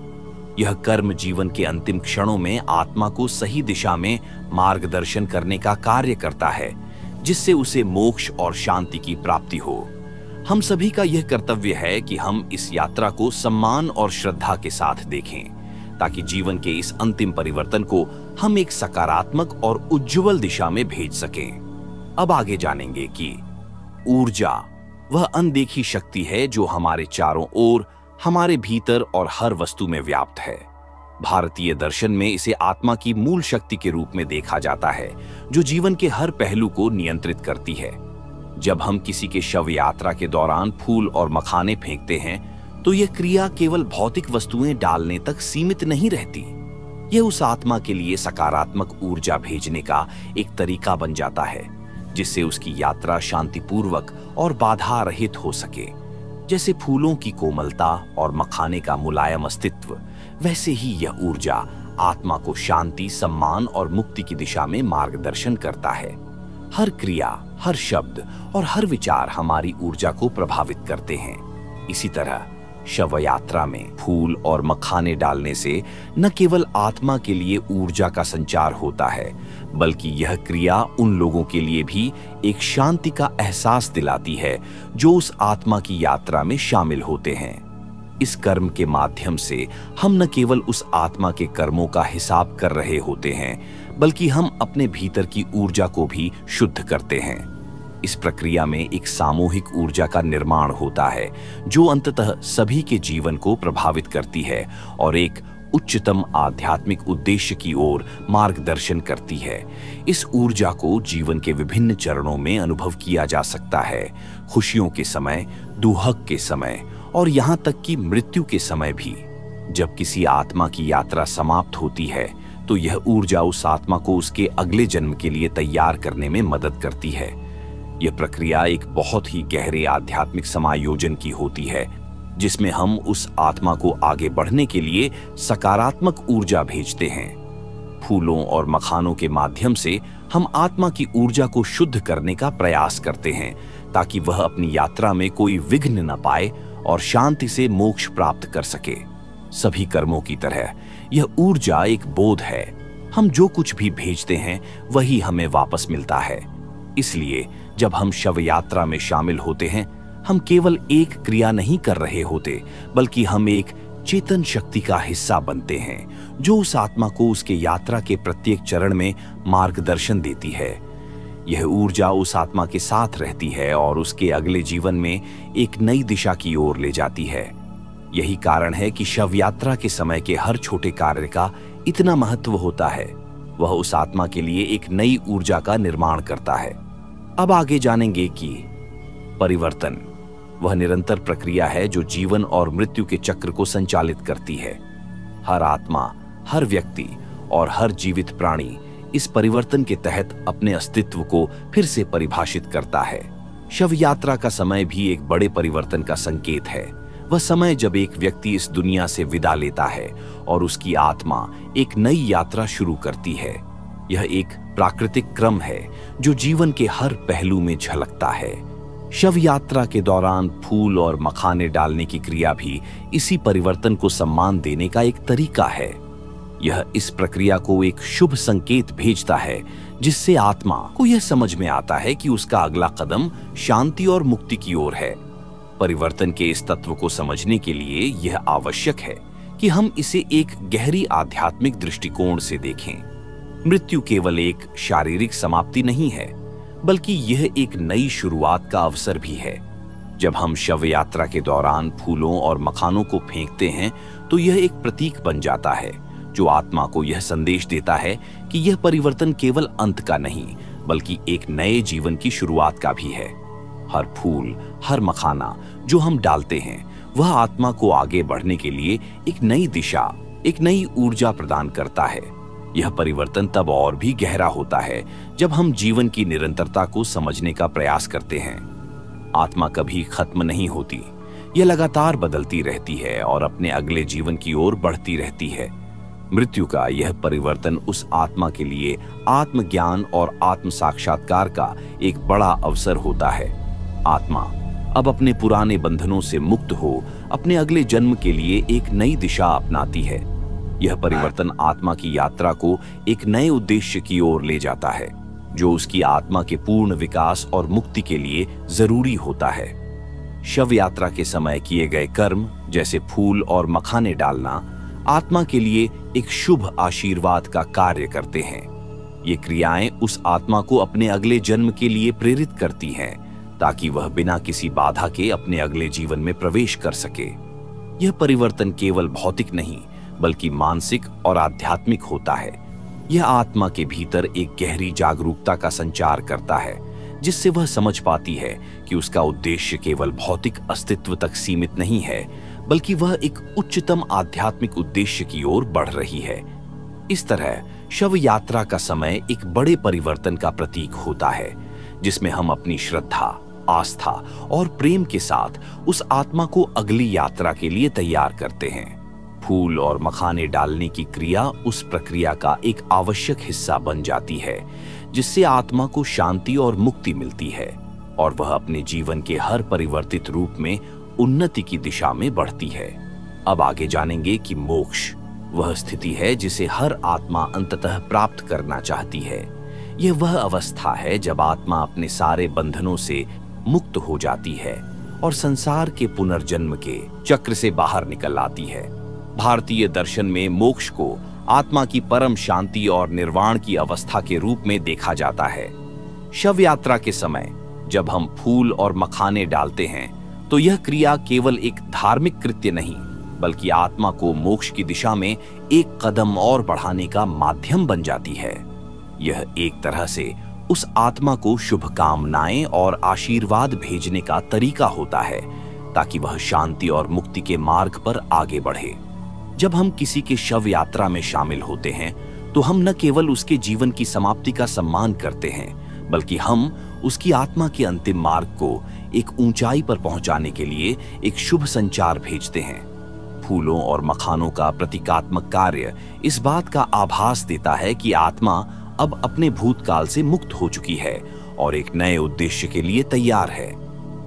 यह कर्म जीवन के अंतिम क्षणों में आत्मा को सही दिशा में मार्गदर्शन करने का कार्य करता है, जिससे उसे मोक्ष और शांति की प्राप्ति हो। हम सभी का यह कर्तव्य है कि हम इस यात्रा को सम्मान और श्रद्धा के साथ देखें, ताकि जीवन के इस अंतिम परिवर्तन को हम एक सकारात्मक और उज्जवल दिशा में भेज सकें। अब आगे जानेंगे कि ऊर्जा वह अनदेखी शक्ति है जो हमारे चारों ओर, हमारे भीतर और हर वस्तु में व्याप्त है। भारतीय दर्शन में इसे आत्मा की मूल शक्ति के रूप में देखा जाता है, जो जीवन के हर पहलू को नियंत्रित करती है। जब हम किसी के शव यात्रा के दौरान फूल और मखाने फेंकते हैं तो यह क्रिया केवल भौतिक वस्तुएं डालने तक सीमित नहीं रहती। यह उस आत्मा के लिए सकारात्मक ऊर्जा भेजने का एक तरीका बन जाता है, जिससे उसकी यात्रा शांतिपूर्वक और बाधा रहित हो सके। जैसे फूलों की कोमलता और मखाने का मुलायम अस्तित्व, वैसे ही यह ऊर्जा आत्मा को शांति, सम्मान और मुक्ति की दिशा में मार्गदर्शन करता है। हर क्रिया, हर शब्द और हर विचार हमारी ऊर्जा को प्रभावित करते हैं। इसी तरह शव यात्रा में फूल और मखाने डालने से न केवल आत्मा के लिए ऊर्जा का संचार होता है, बल्कि यह क्रिया उन लोगों के लिए भी एक शांति का एहसास दिलाती है जो उस आत्मा की यात्रा में शामिल होते हैं। इस कर्म के माध्यम से हम न केवल उस आत्मा के कर्मों का हिसाब कर रहे होते हैं, बल्कि हम अपने भीतर की ऊर्जा को भी शुद्ध करते हैं। इस प्रक्रिया में एक सामूहिक ऊर्जा का निर्माण होता है जो अंततः सभी के जीवन को प्रभावित करती है और एक उच्चतम आध्यात्मिक उद्देश्य की ओर मार्गदर्शन करती है। इस ऊर्जा को जीवन के विभिन्न चरणों में अनुभव किया जा सकता है, खुशियों के समय, दुख के समय और यहाँ तक कि मृत्यु के समय भी। जब किसी आत्मा की यात्रा समाप्त होती है तो यह ऊर्जा उस आत्मा को उसके अगले जन्म के लिए तैयार करने में मदद करती है। यह प्रक्रिया एक बहुत ही गहरे आध्यात्मिक समायोजन की होती है, जिसमें हम उस आत्मा को आगे बढ़ने के लिए सकारात्मक ऊर्जा भेजते हैं। फूलों और मखानों के माध्यम से हम आत्मा की ऊर्जा को शुद्ध करने का प्रयास करते हैं, ताकि वह अपनी यात्रा में कोई विघ्न न पाए और शांति से मोक्ष प्राप्त कर सके। सभी कर्मों की तरह यह ऊर्जा एक बोध है। हम जो कुछ भी भेजते हैं वही हमें वापस मिलता है। इसलिए जब हम शव यात्रा में शामिल होते हैं, हम केवल एक क्रिया नहीं कर रहे होते, बल्कि हम एक चेतन शक्ति का हिस्सा बनते हैं जो उस आत्मा को उसके यात्रा के प्रत्येक चरण में मार्गदर्शन देती है। यह ऊर्जा उस आत्मा के साथ रहती है और उसके अगले जीवन में एक नई दिशा की ओर ले जाती है। यही कारण है कि शव यात्रा के समय के हर छोटे कार्य का इतना महत्व होता है। वह उस आत्मा के लिए एक नई ऊर्जा का निर्माण करता है। अब आगे जानेंगे कि परिवर्तन वह निरंतर प्रक्रिया है जो जीवन और मृत्यु के चक्र को संचालित करती है। हर आत्मा, हर व्यक्ति और हर जीवित प्राणी इस परिवर्तन के तहत अपने अस्तित्व को फिर से परिभाषित करता है। शव यात्रा का समय भी एक बड़े परिवर्तन का संकेत है। वह समय जब एक व्यक्ति इस दुनिया से विदा लेता है और उसकी आत्मा एक नई यात्रा शुरू करती है। यह एक प्राकृतिक क्रम है जो जीवन के हर पहलू में झलकता है। शव यात्रा के दौरान फूल और मखाने डालने की क्रिया भी इसी परिवर्तन को सम्मान देने का एक तरीका है। यह इस प्रक्रिया को एक शुभ संकेत भेजता है, जिससे आत्मा को यह समझ में आता है कि उसका अगला कदम शांति और मुक्ति की ओर है। परिवर्तन के इस तत्व को समझने के लिए यह आवश्यक है कि हम इसे एक गहरी आध्यात्मिक दृष्टिकोण से देखें। मृत्यु केवल एक शारीरिक समाप्ति नहीं है, बल्कि यह एक नई शुरुआत का अवसर भी है। जब हम शव यात्रा के दौरान फूलों और मखानों को फेंकते हैं, तो यह एक प्रतीक बन जाता है जो आत्मा को यह संदेश देता है कि यह परिवर्तन केवल अंत का नहीं, बल्कि एक नए जीवन की शुरुआत का भी है। हर फूल, हर मखाना जो हम डालते हैं, वह आत्मा को आगे बढ़ने के लिए एक नई दिशा, एक नई ऊर्जा प्रदान करता है। यह परिवर्तन तब और भी गहरा होता है जब हम जीवन की निरंतरता को समझने का प्रयास करते हैं। आत्मा कभी खत्म नहीं होती, यह लगातार बदलती रहती है और अपने अगले जीवन की ओर बढ़ती रहती है। मृत्यु का यह परिवर्तन उस आत्मा के लिए आत्मज्ञान और आत्म साक्षात्कार का एक बड़ा अवसर होता है। आत्मा अब अपने पुराने बंधनों से मुक्त हो अपने अगले जन्म के लिए एक नई दिशा अपनाती है। यह परिवर्तन आत्मा की यात्रा को एक नए उद्देश्य की ओर ले जाता है, जो उसकी आत्मा के पूर्ण विकास और मुक्ति के लिए जरूरी होता है। शव यात्रा के समय किए गए कर्म, जैसे फूल और मखाने डालना, आत्मा के लिए एक शुभ आशीर्वाद का कार्य करते हैं। ये क्रियाएं उस आत्मा को अपने अगले जन्म के लिए प्रेरित करती हैं, ताकि वह बिना किसी बाधा के अपने अगले जीवन में प्रवेश कर सके। यह परिवर्तन केवल भौतिक नहीं, बल्कि मानसिक और आध्यात्मिक होता है। यह आत्मा के भीतर एक गहरी जागरूकता का संचार करता है, जिससे वह समझ पाती है कि उसका उद्देश्य केवल भौतिक अस्तित्व तक सीमित नहीं है, बल्कि वह एक उच्चतम आध्यात्मिक उद्देश्य की ओर बढ़ रही है। इस तरह शव यात्रा का समय एक बड़े परिवर्तन का प्रतीक होता है, जिसमें हम अपनी श्रद्धा, आस्था और प्रेम के साथ उस आत्मा को अगली यात्रा के लिए तैयार करते हैं। फूल और मखाने डालने की क्रिया उस प्रक्रिया का एक आवश्यक हिस्सा बन जाती है, जिससे आत्मा को शांति और मुक्ति मिलती है और वह अपने जीवन के हर परिवर्तित रूप में उन्नति की दिशा में बढ़ती है। अब आगे जानेंगे कि मोक्ष वह स्थिति है जिसे हर आत्मा अंततः प्राप्त करना चाहती है। यह वह अवस्था है जब आत्मा अपने सारे बंधनों से मुक्त हो जाती है और संसार के पुनर्जन्म के चक्र से बाहर निकल आती है। भारतीय दर्शन में मोक्ष को आत्मा की परम शांति और निर्वाण की अवस्था के रूप में देखा जाता है। शव यात्रा के समय जब हम फूल और मखाने डालते हैं, तो यह क्रिया केवल एक धार्मिक कृत्य नहीं, बल्कि आत्मा को मोक्ष की दिशा में एक कदम और बढ़ाने का माध्यम बन जाती है। यह एक तरह से उस आत्मा को शुभकामनाएं और आशीर्वाद भेजने का तरीका होता है, ताकि वह शांति और मुक्ति के मार्ग पर आगे बढ़े। जब हम किसी के शव यात्रा में शामिल होते हैं, तो हम न केवल उसके जीवन की समाप्ति का सम्मान करते हैं, बल्कि हम उसकी आत्मा के अंतिम मार्ग को एक ऊंचाई पर पहुंचाने के लिए एक शुभ संचार भेजते हैं। फूलों और मखानों का प्रतीकात्मक कार्य इस बात का आभास देता है कि आत्मा अब अपने भूतकाल से मुक्त हो चुकी है और एक नए उद्देश्य के लिए तैयार है।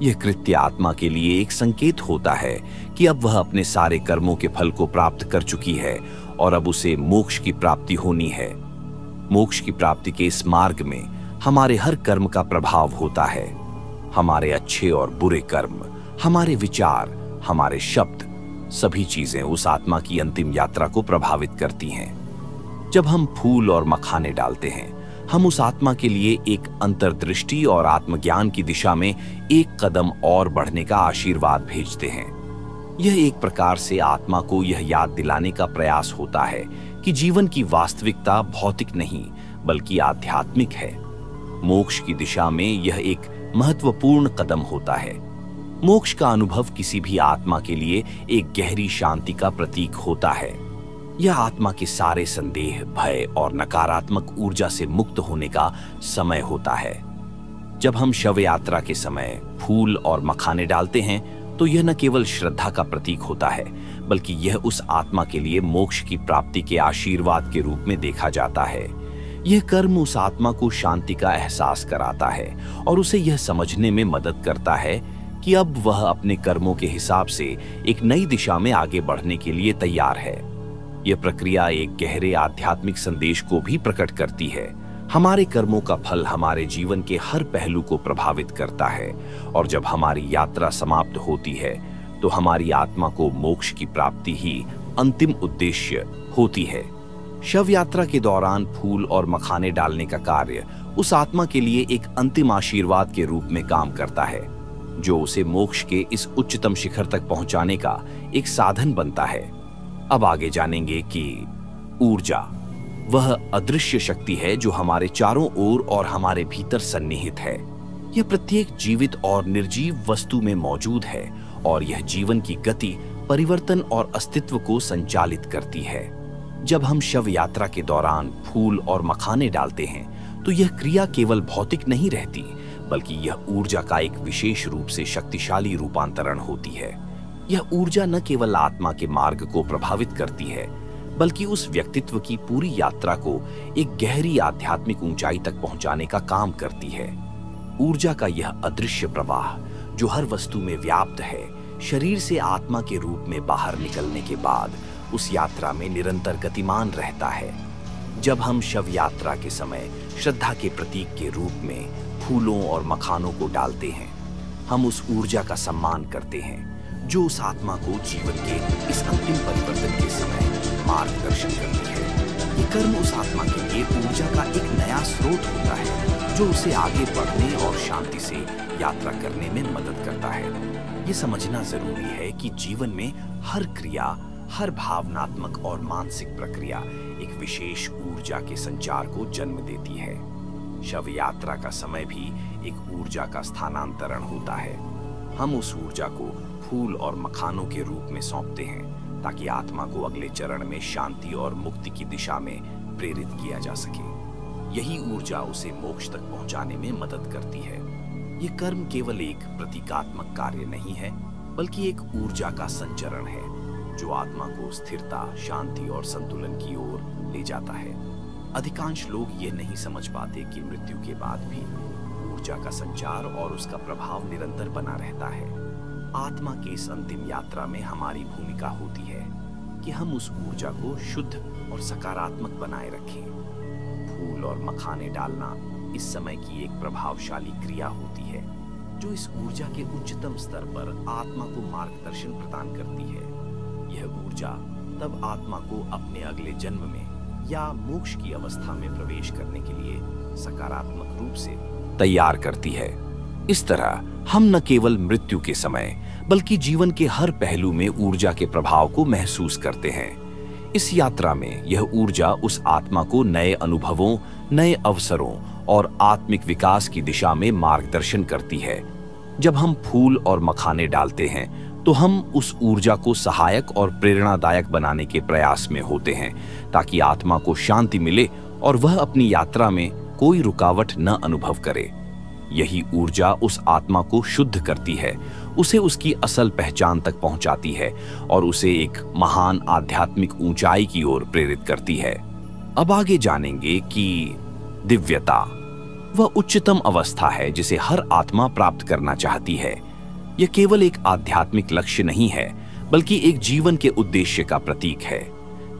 यह कृत्य आत्मा के लिए एक संकेत होता है कि अब वह अपने सारे कर्मों के फल को प्राप्त कर चुकी है और अब उसे मोक्ष की प्राप्ति होनी है। मोक्ष की प्राप्ति के इस मार्ग में हमारे हर कर्म का प्रभाव होता है। हमारे अच्छे और बुरे कर्म, हमारे विचार, हमारे शब्द, सभी चीजें उस आत्मा की अंतिम यात्रा को प्रभावित करती हैं। जब हम फूल और मखाने डालते हैं, हम उस आत्मा के लिए एक अंतर्दृष्टि और आत्मज्ञान की दिशा में एक कदम और बढ़ने का आशीर्वाद भेजते हैं। यह एक प्रकार से आत्मा को यह याद दिलाने का प्रयास होता है कि जीवन की वास्तविकता भौतिक नहीं बल्कि आध्यात्मिक है। मोक्ष की दिशा में यह एक महत्वपूर्ण कदम होता है। मोक्ष का अनुभव किसी भी आत्मा के लिए एक गहरी शांति का प्रतीक होता है। यह आत्मा के सारे संदेह, भय और नकारात्मक ऊर्जा से मुक्त होने का समय होता है। जब हम शव यात्रा के समय फूल और मखाने डालते हैं तो यह न केवल श्रद्धा का प्रतीक होता है बल्कि यह उस आत्मा के लिए मोक्ष की प्राप्ति के आशीर्वाद के रूप में देखा जाता है। यह कर्म उस आत्मा को शांति का एहसास कराता है और उसे यह समझने में मदद करता है कि अब वह अपने कर्मों के हिसाब से एक नई दिशा में आगे बढ़ने के लिए तैयार है। यह प्रक्रिया एक गहरे आध्यात्मिक संदेश को भी प्रकट करती है। हमारे कर्मों का फल हमारे जीवन के हर पहलू को प्रभावित करता है और जब हमारी यात्रा समाप्त होती है तो हमारी आत्मा को मोक्ष की प्राप्ति ही अंतिम उद्देश्य होती है। शव यात्रा के दौरान फूल और मखाने डालने का कार्य उस आत्मा के लिए एक अंतिम आशीर्वाद के रूप में काम करता है, जो उसे मोक्ष के इस उच्चतम शिखर तक पहुंचाने का एक साधन बनता है। अब आगे जानेंगे कि ऊर्जा वह अदृश्य शक्ति है जो हमारे चारों ओर और हमारे भीतर सन्निहित है। यह प्रत्येक जीवित और निर्जीव वस्तु में मौजूद है और यह जीवन की गति, परिवर्तन और अस्तित्व को संचालित करती है। जब हम शव यात्रा के दौरान फूल और मखाने डालते हैं तो यह क्रिया केवल भौतिक नहीं रहती बल्कि यह ऊर्जा का एक विशेष रूप से शक्तिशाली रूपांतरण होती है। यह ऊर्जा न केवल आत्मा के मार्ग को प्रभावित करती है बल्कि उस व्यक्तित्व की पूरी यात्रा को एक गहरी आध्यात्मिक ऊंचाई तक पहुंचाने का काम करती है। ऊर्जा का यह अदृश्य प्रवाह जो हर वस्तु में व्याप्त है, शरीर से आत्मा के रूप में बाहर निकलने के बाद उस यात्रा में निरंतर गतिमान रहता है। जब हम शव यात्रा के समय श्रद्धा के प्रतीक के रूप में फूलों और मखानों को डालते हैं, हम उस ऊर्जा का सम्मान करते हैं जो उस आत्मा को जीवन के इस अंतिम परिवर्तन के समय मार्गदर्शन करती है। ये कर्म उस आत्मा के लिए ऊर्जा का एक नया स्रोत होता है जो उसे आगे बढ़ने और शांति से यात्रा करने में मदद करता है। ये समझना जरूरी है कि जीवन में हर क्रिया, हर भावनात्मक और मानसिक प्रक्रिया एक विशेष ऊर्जा के संचार को जन्म देती है। शव यात्रा का समय भी एक ऊर्जा का स्थानांतरण होता है। हम उस ऊर्जा को फूल और मखानों के रूप में सौंपते हैं ताकि आत्मा को अगले चरण में शांति और मुक्ति की दिशा में प्रेरित किया जा सके। यही ऊर्जा उसे मोक्ष तक पहुंचाने में मदद करती है। ये कर्म केवल एक प्रतीकात्मक कार्य नहीं है बल्कि एक ऊर्जा का संचरण है जो आत्मा को स्थिरता, शांति और संतुलन की ओर ले जाता है। अधिकांश लोग ये नहीं समझ पाते कि मृत्यु के बाद भी ऊर्जा का संचार और उसका प्रभाव निरंतर बना रहता है। आत्मा की इस अंतिम यात्रा में हमारी भूमिका होती है कि हम उस ऊर्जा को शुद्ध और सकारात्मक बनाए रखें। फूल और मखाने डालना इस समय की एक प्रभावशाली क्रिया होती है जो इस ऊर्जा के उच्चतम स्तर पर आत्मा को मार्गदर्शन प्रदान करती है। यह ऊर्जा तब आत्मा को अपने अगले जन्म में या मोक्ष की अवस्था में प्रवेश करने के लिए सकारात्मक रूप से तैयार करती है। इस तरह हम न केवल मृत्यु के समय बल्कि जीवन के हर पहलू में ऊर्जा के प्रभाव को महसूस करते हैं। इस यात्रा में यह ऊर्जा उस आत्मा को नए अनुभवों, नए अवसरों और आत्मिक विकास की दिशा में मार्गदर्शन करती है। जब हम फूल और मखाने डालते हैं तो हम उस ऊर्जा को सहायक और प्रेरणादायक बनाने के प्रयास में होते हैं ताकि आत्मा को शांति मिले और वह अपनी यात्रा में कोई रुकावट न अनुभव करे। यही ऊर्जा उस आत्मा को शुद्ध करती है, उसे उसकी असल पहचान तक पहुंचाती है और उसे एक महान आध्यात्मिक ऊंचाई की ओर प्रेरित करती है। अब आगे जानेंगे कि दिव्यता वह उच्चतम अवस्था है जिसे हर आत्मा प्राप्त करना चाहती है। यह केवल एक आध्यात्मिक लक्ष्य नहीं है, बल्कि एक जीवन के उद्देश्य का प्रतीक है।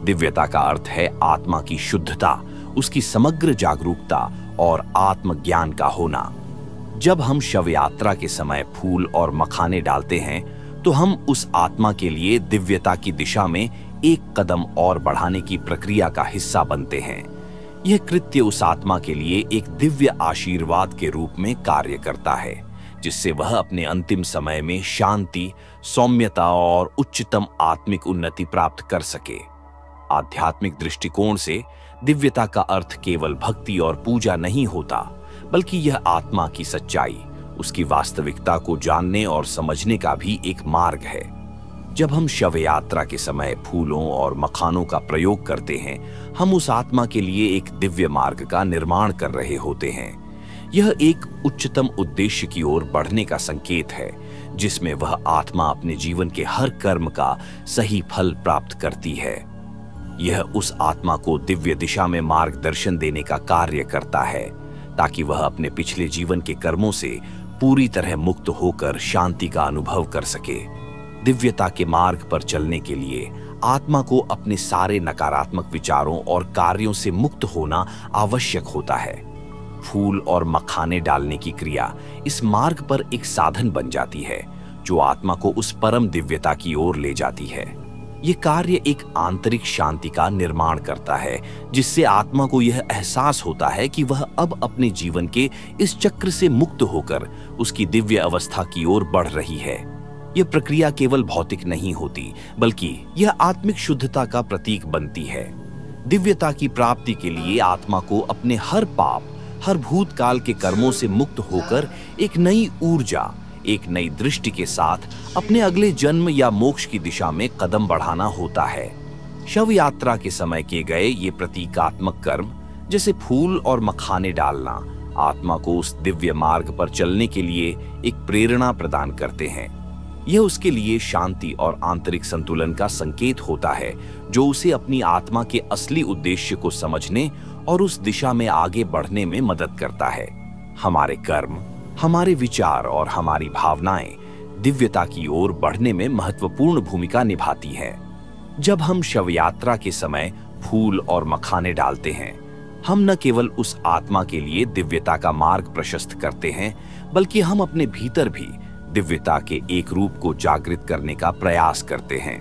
दिव्यता का अर्थ है आत्मा की शुद्धता, उसकी समग्र जागरूकता और आत्मज्ञान का होना। जब हम शव यात्रा के समय फूल और मखाने डालते हैं, तो हम उस आत्मा के लिए दिव्यता की दिशा में एक कदम और बढ़ाने की प्रक्रिया का हिस्सा बनते हैं। यह कृत्य उस आत्मा के लिए एक दिव्य आशीर्वाद के रूप में कार्य करता है, जिससे वह अपने अंतिम समय में शांति, सौम्यता और उच्चतम आत्मिक उन्नति प्राप्त कर सके। आध्यात्मिक दृष्टिकोण से दिव्यता का अर्थ केवल भक्ति और पूजा नहीं होता, बल्कि यह आत्मा की सच्चाई, उसकी वास्तविकता को जानने और समझने का भी एक मार्ग है। जब हम शव यात्रा के समय फूलों और मखानों का प्रयोग करते हैं, हम उस आत्मा के लिए एक दिव्य मार्ग का निर्माण कर रहे होते हैं। यह एक उच्चतम उद्देश्य की ओर बढ़ने का संकेत है, जिसमें वह आत्मा अपने जीवन के हर कर्म का सही फल प्राप्त करती है। यह उस आत्मा को दिव्य दिशा में मार्गदर्शन देने का कार्य करता है, ताकि वह अपने पिछले जीवन के कर्मों से पूरी तरह मुक्त होकर शांति का अनुभव कर सके। दिव्यता के मार्ग पर चलने के लिए आत्मा को अपने सारे नकारात्मक विचारों और कार्यों से मुक्त होना आवश्यक होता है। फूल और मखाने डालने की क्रिया इस मार्ग पर एक साधन बन जाती है, जो आत्मा को उस परम दिव्यता की ओर ले जाती है। ये कार्य एक आंतरिक शांति का निर्माण करता है, जिससे आत्मा को यह एहसास होता है कि वह अब अपने जीवन के इस चक्र से मुक्त होकर उसकी दिव्य अवस्था की ओर बढ़ रही है। यह प्रक्रिया केवल भौतिक नहीं होती, बल्कि यह आत्मिक शुद्धता का प्रतीक बनती है। दिव्यता की प्राप्ति के लिए आत्मा को अपने हर पाप, हर भूतकाल के कर्मों से मुक्त होकर एक नई ऊर्जा, एक नई दृष्टि के साथ अपने अगले जन्म या मोक्ष की दिशा में कदम बढ़ाना होता है। शव यात्रा के समय किए गए ये प्रतीकात्मक कर्म, जैसे फूल और मखाने डालना, आत्मा को उस दिव्य मार्ग पर चलने के लिए एक प्रेरणा प्रदान करते हैं। यह उसके लिए शांति और आंतरिक संतुलन का संकेत होता है, जो उसे अपनी आत्मा के असली उद्देश्य को समझने और उस दिशा में आगे बढ़ने में मदद करता है। हमारे कर्म, हमारे विचार और हमारी भावनाएं दिव्यता की ओर बढ़ने में महत्वपूर्ण भूमिका निभाती हैं। जब हम शव यात्रा के समय फूल और मखाने डालते हैं, हम न केवल उस आत्मा के लिए दिव्यता का मार्ग प्रशस्त करते हैं, बल्कि हम अपने भीतर भी दिव्यता के एक रूप को जागृत करने का प्रयास करते हैं।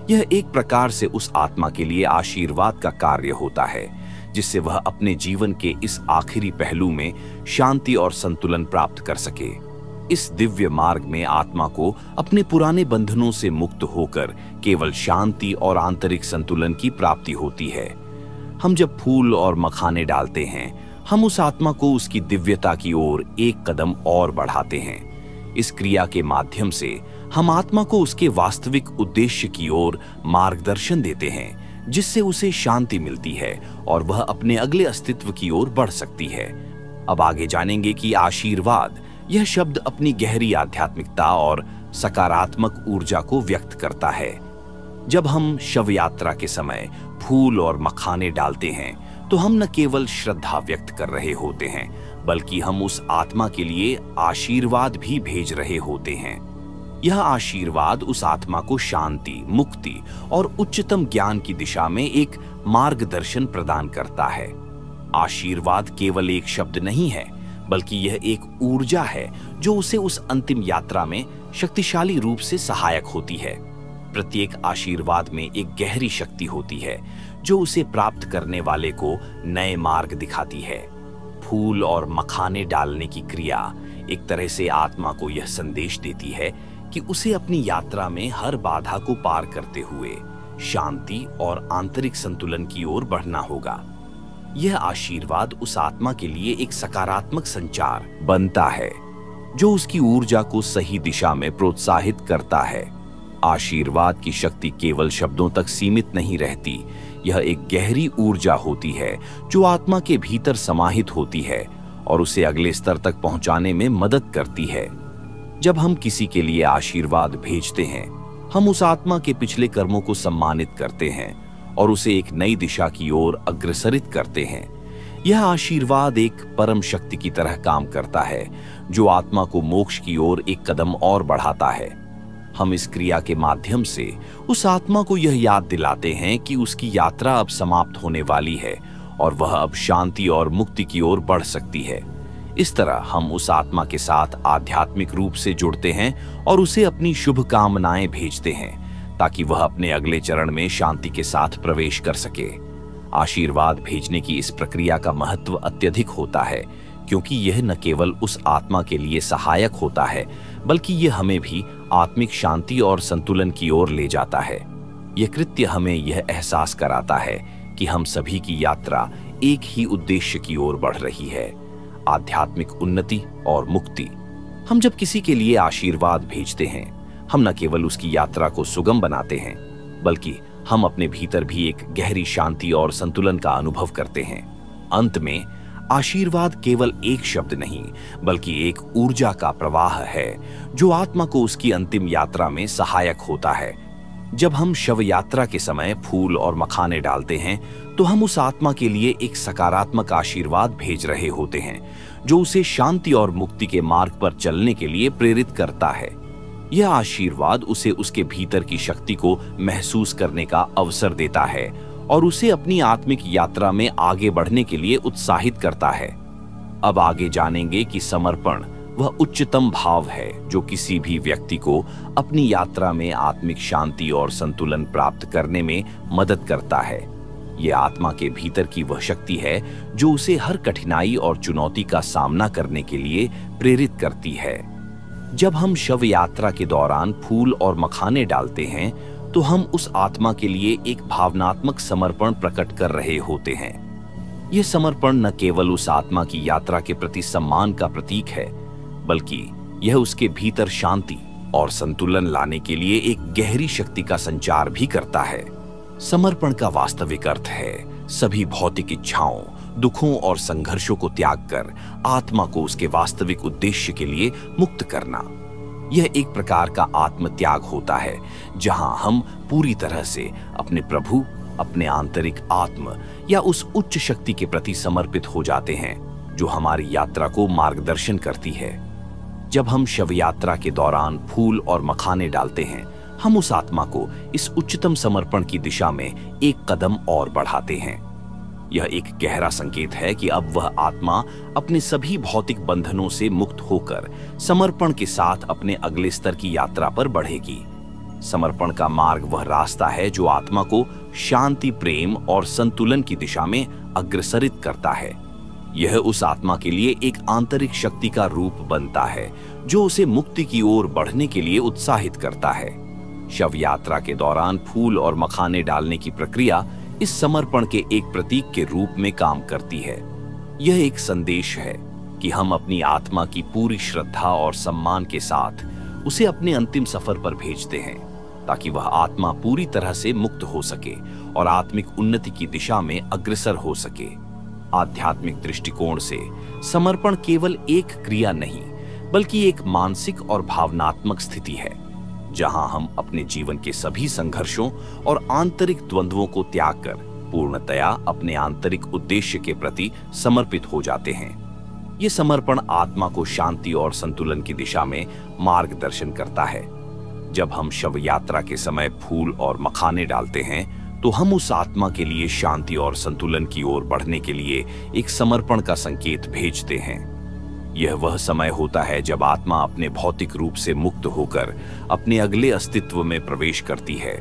यह एक प्रकार से उस आत्मा के लिए आशीर्वाद का कार्य होता है, जिससे वह अपने जीवन के इस आखिरी पहलू में शांति और संतुलन प्राप्त कर सके। इस दिव्य मार्ग में आत्मा को अपने पुराने बंधनों से मुक्त होकर केवल शांति और आंतरिक संतुलन की प्राप्ति होती है। हम जब फूल और मखाने डालते हैं, हम उस आत्मा को उसकी दिव्यता की ओर एक कदम और बढ़ाते हैं। इस क्रिया के माध्यम से हम आत्मा को उसके वास्तविक उद्देश्य की ओर मार्गदर्शन देते हैं, जिससे उसे शांति मिलती है और वह अपने अगले अस्तित्व की ओर बढ़ सकती है। अब आगे जानेंगे कि आशीर्वाद, यह शब्द अपनी गहरी आध्यात्मिकता और सकारात्मक ऊर्जा को व्यक्त करता है। जब हम शव यात्रा के समय फूल और मखाने डालते हैं, तो हम न केवल श्रद्धा व्यक्त कर रहे होते हैं, बल्कि हम उस आत्मा के लिए आशीर्वाद भी भेज रहे होते हैं। यह आशीर्वाद उस आत्मा को शांति, मुक्ति और उच्चतम ज्ञान की दिशा में एक मार्गदर्शन प्रदान करता है। आशीर्वाद केवल एक शब्द नहीं है, बल्कि यह एक ऊर्जा है जो उसे उस अंतिम यात्रा में शक्तिशाली रूप से सहायक होती है। प्रत्येक आशीर्वाद में एक गहरी शक्ति होती है, जो उसे प्राप्त करने वाले को नए मार्ग दिखाती है। फूल और मखाने डालने की क्रिया एक तरह से आत्मा को यह संदेश देती है कि उसे अपनी यात्रा में हर बाधा को पार करते हुए शांति और आंतरिक संतुलन की ओर बढ़ना होगा। यह आशीर्वाद उस आत्मा के लिए एक सकारात्मक संचार बनता है, जो उसकी ऊर्जा को सही दिशा में प्रोत्साहित करता है। आशीर्वाद की शक्ति केवल शब्दों तक सीमित नहीं रहती, यह एक गहरी ऊर्जा होती है जो आत्मा के भीतर समाहित होती है और उसे अगले स्तर तक पहुंचाने में मदद करती है। जब हम किसी के लिए आशीर्वाद भेजते हैं, हम उस आत्मा के पिछले कर्मों को सम्मानित करते हैं और उसे एक नई दिशा की ओर अग्रसरित करते हैं। यह आशीर्वाद एक परम शक्ति की तरह काम करता है जो आत्मा को मोक्ष की ओर एक कदम और बढ़ाता है। हम इस क्रिया के माध्यम से उस आत्मा को यह याद दिलाते हैं कि उसकी यात्रा अब समाप्त होने वाली है और वह अब शांति और मुक्ति की ओर बढ़ सकती है। इस तरह हम उस आत्मा के साथ आध्यात्मिक रूप से जुड़ते हैं और उसे अपनी शुभकामनाएं भेजते हैं ताकि वह अपने अगले चरण में शांति के साथ प्रवेश कर सके। आशीर्वाद भेजने की इस प्रक्रिया का महत्व अत्यधिक होता है क्योंकि यह न केवल उस आत्मा के लिए सहायक होता है बल्कि यह हमें भी आत्मिक शांति और संतुलन की ओर ले जाता है। यह कृत्य हमें यह एहसास कराता है कि हम सभी की यात्रा एक ही उद्देश्य की ओर बढ़ रही है, आध्यात्मिक उन्नति और मुक्ति। हम जब किसी के लिए आशीर्वाद भेजते हैं, हम न केवल उसकी यात्रा को सुगम बनाते हैं बल्कि हम अपने भीतर भी एक गहरी शांति और संतुलन का अनुभव करते हैं। अंत में आशीर्वाद केवल एक शब्द नहीं बल्कि एक ऊर्जा का प्रवाह है जो आत्मा को उसकी अंतिम यात्रा में सहायक होता है। जब हम शव यात्रा के समय फूल और मखाने डालते हैं तो हम उस आत्मा के लिए एक सकारात्मक आशीर्वाद भेज रहे होते हैं जो उसे शांति और मुक्ति के मार्ग पर चलने के लिए प्रेरित करता है। यह आशीर्वाद उसे उसके भीतर की शक्ति को महसूस करने का अवसर देता है और उसे अपनी आत्मिक यात्रा में आगे बढ़ने के लिए उत्साहित करता है। अब आगे जानेंगे कि समर्पण वह उच्चतम भाव है जो किसी भी व्यक्ति को अपनी यात्रा में आत्मिक शांति और संतुलन प्राप्त करने में मदद करता है। यह आत्मा के भीतर की वह शक्ति है जो उसे हर कठिनाई और चुनौती का सामना करने के लिए प्रेरित करती है। जब हम शव यात्रा के दौरान फूल और मखाने डालते हैं तो हम उस आत्मा के लिए एक भावनात्मक समर्पण प्रकट कर रहे होते हैं। यह समर्पण न केवल उस आत्मा की यात्रा के प्रति सम्मान का प्रतीक है बल्कि यह उसके भीतर शांति और संतुलन लाने के लिए एक गहरी शक्ति का संचार भी करता है। समर्पण का वास्तविक अर्थ है सभी भौतिक इच्छाओं, दुखों और संघर्षों को त्याग कर आत्मा को उसके वास्तविक उद्देश्य के लिए मुक्त करना। यह एक प्रकार का आत्मत्याग होता है जहां हम पूरी तरह से अपने प्रभु, अपने आंतरिक आत्म या उस उच्च शक्ति के प्रति समर्पित हो जाते हैं जो हमारी यात्रा को मार्गदर्शन करती है। जब हम शव यात्रा के दौरान फूल और मखाने डालते हैं, हम उस आत्मा को इस उच्चतम समर्पण की दिशा में एक कदम और बढ़ाते हैं। यह एक गहरा संकेत है कि अब वह आत्मा अपने सभी भौतिक बंधनों से मुक्त होकर समर्पण के साथ अपने अगले स्तर की यात्रा पर बढ़ेगी। समर्पण का मार्ग वह रास्ता है जो आत्मा को शांति, प्रेम और संतुलन की दिशा में अग्रसरित करता है। यह उस आत्मा के लिए एक आंतरिक शक्ति का रूप बनता है जो उसे मुक्ति की ओर बढ़ने के लिए उत्साहित करता है। शव यात्रा के दौरान फूल और मखाने डालने की प्रक्रिया इस समर्पण के एक प्रतीक के रूप में काम करती है। यह एक संदेश है कि हम अपनी आत्मा की पूरी श्रद्धा और सम्मान के साथ उसे अपने अंतिम सफर पर भेजते हैं ताकि वह आत्मा पूरी तरह से मुक्त हो सके और आत्मिक उन्नति की दिशा में अग्रसर हो सके। आध्यात्मिक दृष्टिकोण से समर्पण केवल एक क्रिया नहीं बल्कि एक मानसिक और भावनात्मक स्थिति है जहां हम अपने जीवन के सभी संघर्षों और आंतरिक द्वंद्वों को त्याग कर पूर्णतया अपने आंतरिक उद्देश्य के प्रति समर्पित हो जाते हैं। ये समर्पण आत्मा को शांति और संतुलन की दिशा में मार्गदर्शन करता है। जब हम शव यात्रा के समय फूल और मखाने डालते हैं तो हम उस आत्मा के लिए शांति और संतुलन की ओर बढ़ने के लिए एक समर्पण का संकेत भेजते हैं। यह वह समय होता है जब आत्मा अपने भौतिक रूप से मुक्त होकर अपने अगले अस्तित्व में प्रवेश करती है।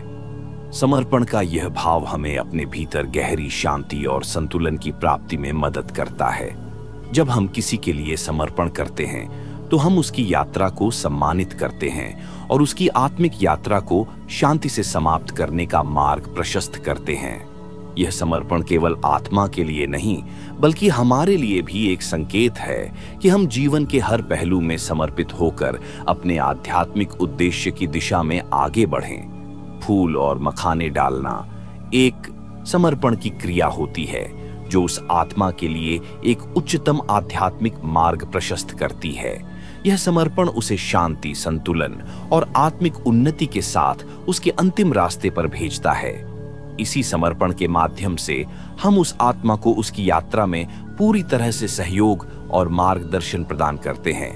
समर्पण का यह भाव हमें अपने भीतर गहरी शांति और संतुलन की प्राप्ति में मदद करता है। जब हम किसी के लिए समर्पण करते हैं तो हम उसकी यात्रा को सम्मानित करते हैं और उसकी आत्मिक यात्रा को शांति से समाप्त करने का मार्ग प्रशस्त करते हैं। यह समर्पण केवल आत्मा के लिए नहीं बल्कि हमारे लिए भी एक संकेत है कि हम जीवन के हर पहलू में समर्पित होकर अपने आध्यात्मिक उद्देश्य की दिशा में आगे बढ़ें। फूल और मखाने डालना एक समर्पण की क्रिया होती है जो उस आत्मा के लिए एक उच्चतम आध्यात्मिक मार्ग प्रशस्त करती है। यह समर्पण उसे शांति, संतुलन और आत्मिक उन्नति के साथ उसके अंतिम रास्ते पर भेजता है। इसी समर्पण के माध्यम से हम उस आत्मा को उसकी यात्रा में पूरी तरह से सहयोग और मार्गदर्शन प्रदान करते हैं।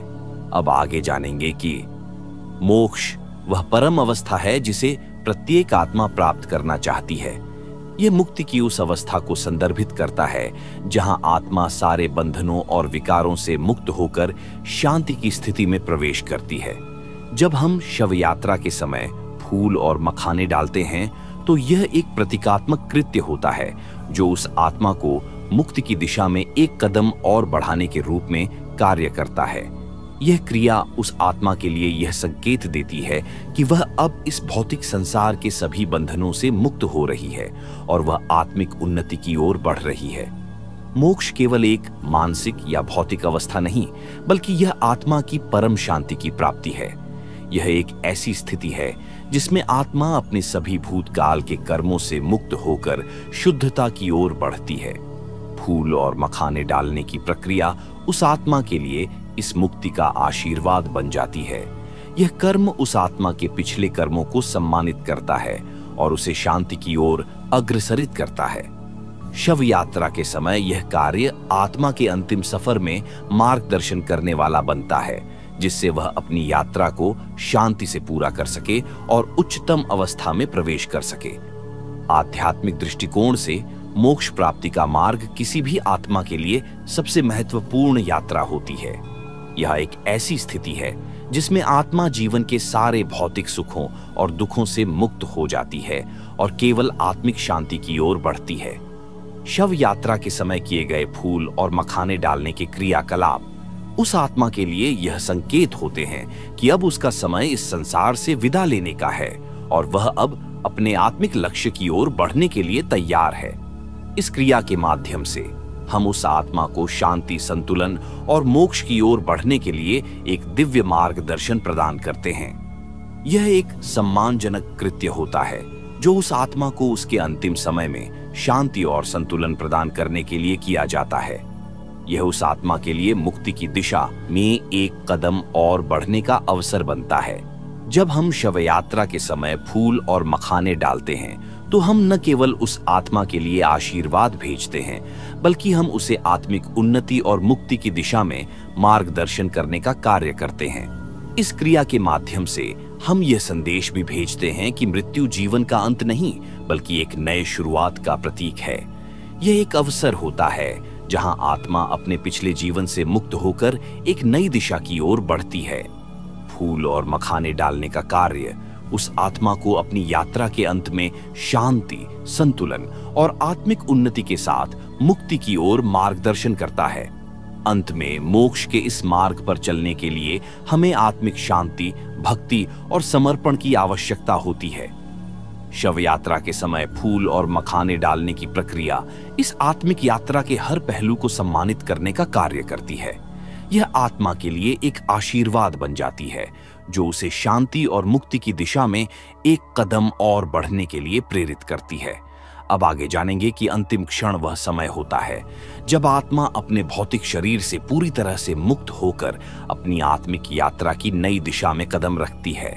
अब आगे जानेंगे कि मोक्ष वह परम अवस्था है जिसे प्रत्येक आत्मा प्राप्त करना चाहती है। यह मुक्ति की उस अवस्था को संदर्भित करता है जहां आत्मा सारे बंधनों और विकारों से मुक्त होकर शांति की स्थिति में प्रवेश करती है। जब हम शव यात्रा के समय फूल और मखाने डालते हैं तो यह एक प्रतीकात्मक कृत्य होता है जो उस आत्मा को मुक्ति की दिशा में एक कदम और बढ़ाने के रूप में कार्य करता है। यह क्रिया उस आत्मा के लिए यह संकेत देती है कि वह अब इस भौतिक संसार के सभी बंधनों से मुक्त हो रही है और वह आत्मिक उन्नति की ओर बढ़ रही है। मोक्ष केवल एक मानसिक या भौतिक अवस्था नहीं, बल्कि यह आत्मा की परम शांति की प्राप्ति है। यह एक ऐसी स्थिति है जिसमें आत्मा अपने सभी भूतकाल के कर्मों से मुक्त होकर शुद्धता की ओर बढ़ती है। फूल और मखाने डालने की प्रक्रिया उस आत्मा के लिए इस मुक्ति का आशीर्वाद बन जाती है। यह कर्म उस आत्मा के पिछले कर्मों को सम्मानित करता है और उसे शांति की ओर अग्रसरित करता है। शव यात्रा के समय यह कार्य आत्मा के अंतिम सफर में मार्गदर्शन करने वाला बनता है, जिससे वह अपनी यात्रा को शांति से पूरा कर सके और उच्चतम अवस्था में प्रवेश कर सके। आध्यात्मिक दृष्टिकोण से मोक्ष प्राप्ति का मार्ग किसी भी आत्मा के लिए सबसे महत्वपूर्ण यात्रा होती है। यह एक ऐसी स्थिति है जिसमें आत्मा जीवन के सारे भौतिक सुखों और दुखों से मुक्त हो जाती है और केवल आत्मिक शांति की ओर बढ़ती है। शव यात्रा के समय किए गए फूल और मखाने डालने के क्रियाकलाप उस आत्मा के लिए यह संकेत होते हैं कि अब उसका समय इस संसार से विदा लेने का है और वह अब अपने आत्मिक लक्ष्य की ओर बढ़ने के लिए तैयार है। इस क्रिया के माध्यम से हम उस आत्मा को शांति, संतुलन और मोक्ष की ओर बढ़ने के लिए एक दिव्य मार्गदर्शन प्रदान करते हैं। यह एक सम्मानजनक कृत्य होता है जो उस आत्मा को उसके अंतिम समय में शांति और संतुलन प्रदान करने के लिए किया जाता है। यह उस आत्मा के लिए मुक्ति की दिशा में एक कदम और बढ़ने का अवसर बनता है। जब हम शव यात्रा के समय फूल और मखाने डालते हैं तो हम न केवल उस आत्मा के लिए आशीर्वाद भेजते हैं, बल्कि हम उसे आत्मिक उन्नति और मुक्ति की दिशा में मार्गदर्शन करने का कार्य करते हैं। इस क्रिया के माध्यम से हम यह संदेश भी भेजते हैं कि मृत्यु जीवन का अंत नहीं, बल्कि एक नए शुरुआत का प्रतीक है। यह एक अवसर होता है जहां आत्मा अपने पिछले जीवन से मुक्त होकर एक नई दिशा की ओर बढ़ती है। फूल और मखाने डालने का कार्य उस आत्मा को अपनी यात्रा के अंत में शांति, संतुलन और आत्मिक उन्नति के साथ मुक्ति की ओर मार्गदर्शन करता है। अंत में मोक्ष के इस मार्ग पर चलने के लिए हमें आत्मिक शांति, भक्ति और समर्पण की आवश्यकता होती है। शव यात्रा के समय फूल और मखाने डालने की प्रक्रिया इस आत्मिक यात्रा के हर पहलू को सम्मानित करने का कार्य करती है। यह आत्मा के लिए एक आशीर्वाद बन जाती है जो उसे शांति और मुक्ति की दिशा में एक कदम और बढ़ने के लिए प्रेरित करती है। अब आगे जानेंगे कि अंतिम क्षण वह समय होता है जब आत्मा अपने भौतिक शरीर से पूरी तरह से मुक्त होकर अपनी आत्मिक यात्रा की नई दिशा में कदम रखती है।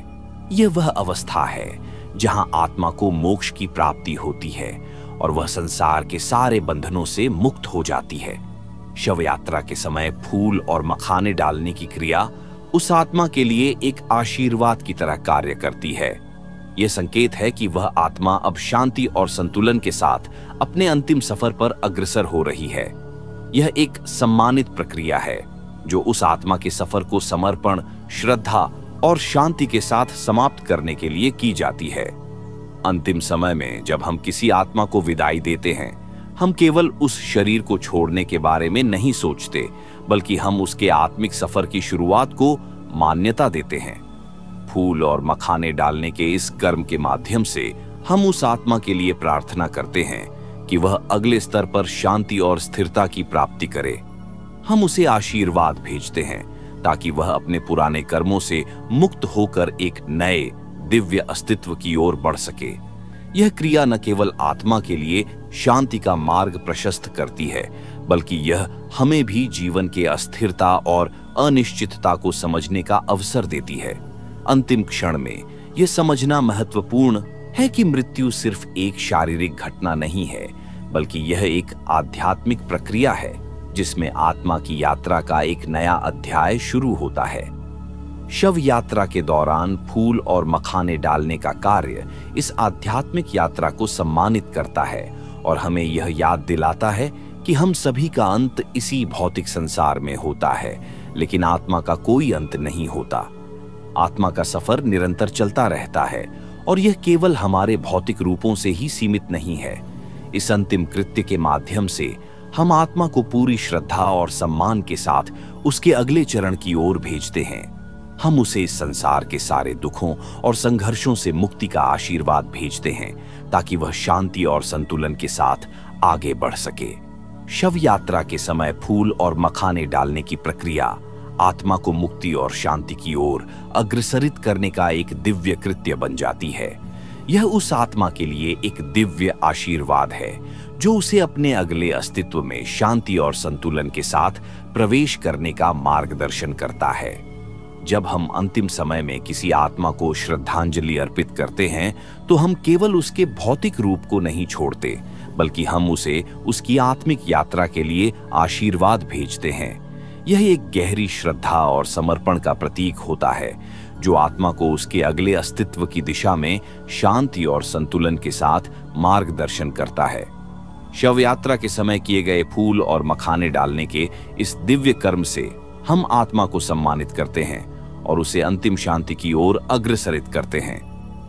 यह वह अवस्था है जहां आत्मा को मोक्ष की प्राप्ति होती है और वह संसार के सारे बंधनों से मुक्त हो जाती है। शव यात्रा के समय फूल और मखाने डालने की क्रिया उस आत्मा के लिए एक आशीर्वाद की तरह कार्य करती है। यह संकेत है कि वह आत्मा अब शांति और संतुलन के साथ अपने अंतिम सफर पर अग्रसर हो रही है। यह एक सम्मानित प्रक्रिया है जो उस आत्मा के सफर को समर्पण, श्रद्धा और शांति के साथ समाप्त करने के लिए की जाती है। अंतिम समय में जब हम किसी आत्मा को विदाई देते हैं, हम केवल उस शरीर को छोड़ने के बारे में नहीं सोचते, बल्कि हम उसके आत्मिक सफर की शुरुआत को मान्यता देते हैं। फूल और मखाने डालने के इस कर्म के माध्यम से हम उस आत्मा के लिए प्रार्थना करते हैं कि वह अगले स्तर पर शांति और स्थिरता की प्राप्ति करे। हम उसे आशीर्वाद भेजते हैं ताकि वह अपने पुराने कर्मों से मुक्त होकर एक नए दिव्य अस्तित्व की ओर बढ़ सके। यह क्रिया न केवल आत्मा के लिए शांति का मार्ग प्रशस्त करती है, बल्कि यह हमें भी जीवन के अस्थिरता और अनिश्चितता को समझने का अवसर देती है। अंतिम क्षण में यह समझना महत्वपूर्ण है कि मृत्यु सिर्फ एक शारीरिक घटना नहीं है, बल्कि यह एक आध्यात्मिक प्रक्रिया है जिसमें आत्मा की यात्रा का एक नया अध्याय शुरू होता है। शव यात्रा के दौरान फूल और मखाने डालने का कार्य इस आध्यात्मिक यात्रा को सम्मानित करता है और हमें यह याद दिलाता है कि हम सभी का अंत इसी भौतिक संसार में होता है, लेकिन आत्मा का कोई अंत नहीं होता। आत्मा का सफर निरंतर चलता रहता है और यह केवल हमारे भौतिक रूपों से ही सीमित नहीं है। इस अंतिम कृत्य के माध्यम से हम आत्मा को पूरी श्रद्धा और सम्मान के साथ उसके अगले चरण की ओर भेजते हैं। हम उसे इस संसार के सारे दुखों और संघर्षों से मुक्ति का आशीर्वाद भेजते हैं ताकि वह शांति और संतुलन के साथ आगे बढ़ सके। शव यात्रा के समय फूल और मखाने डालने की प्रक्रिया आत्मा को मुक्ति और शांति की ओर अग्रसरित करने का एक दिव्य कृत्य बन जाती है। यह उस आत्मा के लिए एक दिव्य आशीर्वाद है जो उसे अपने अगले अस्तित्व में शांति और संतुलन के साथ प्रवेश करने का मार्गदर्शन करता है। जब हम अंतिम समय में किसी आत्मा को श्रद्धांजलि अर्पित करते हैं तो हम केवल उसके भौतिक रूप को नहीं छोड़ते, बल्कि हम उसे उसकी आत्मिक यात्रा के लिए आशीर्वाद भेजते हैं। यह एक गहरी श्रद्धा और समर्पण का प्रतीक होता है जो आत्मा को उसके अगले अस्तित्व की दिशा में शांति और संतुलन के साथ मार्गदर्शन करता है। शव यात्रा के समय किए गए फूल और मखाने डालने के इस दिव्य कर्म से हम आत्मा को सम्मानित करते हैं और उसे अंतिम शांति की ओर अग्रसरित करते हैं।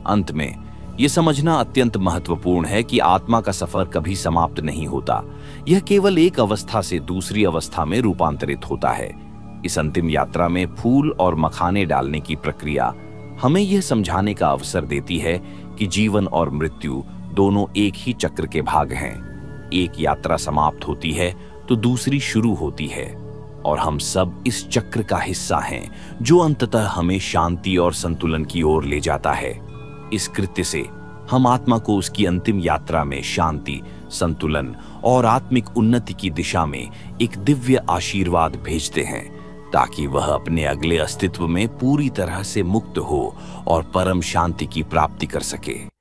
अंत में यह समझना अत्यंत महत्वपूर्ण है कि आत्मा का सफर कभी समाप्त नहीं होता। यह केवल एक अवस्था से दूसरी अवस्था में रूपांतरित होता है। इस अंतिम यात्रा में फूल और मखाने डालने की प्रक्रिया हमें यह समझाने का अवसर देती है कि जीवन और मृत्यु दोनों एक ही चक्र के भाग हैं। एक यात्रा समाप्त होती है तो दूसरी शुरू होती है और हम सब इस चक्र का हिस्सा हैं जो अंततः हमें शांति और संतुलन की ओर ले जाता है। इस कृत्य से हम आत्मा को उसकी अंतिम यात्रा में शांति, संतुलन और आत्मिक उन्नति की दिशा में एक दिव्य आशीर्वाद भेजते हैं ताकि वह अपने अगले अस्तित्व में पूरी तरह से मुक्त हो और परम शांति की प्राप्ति कर सके।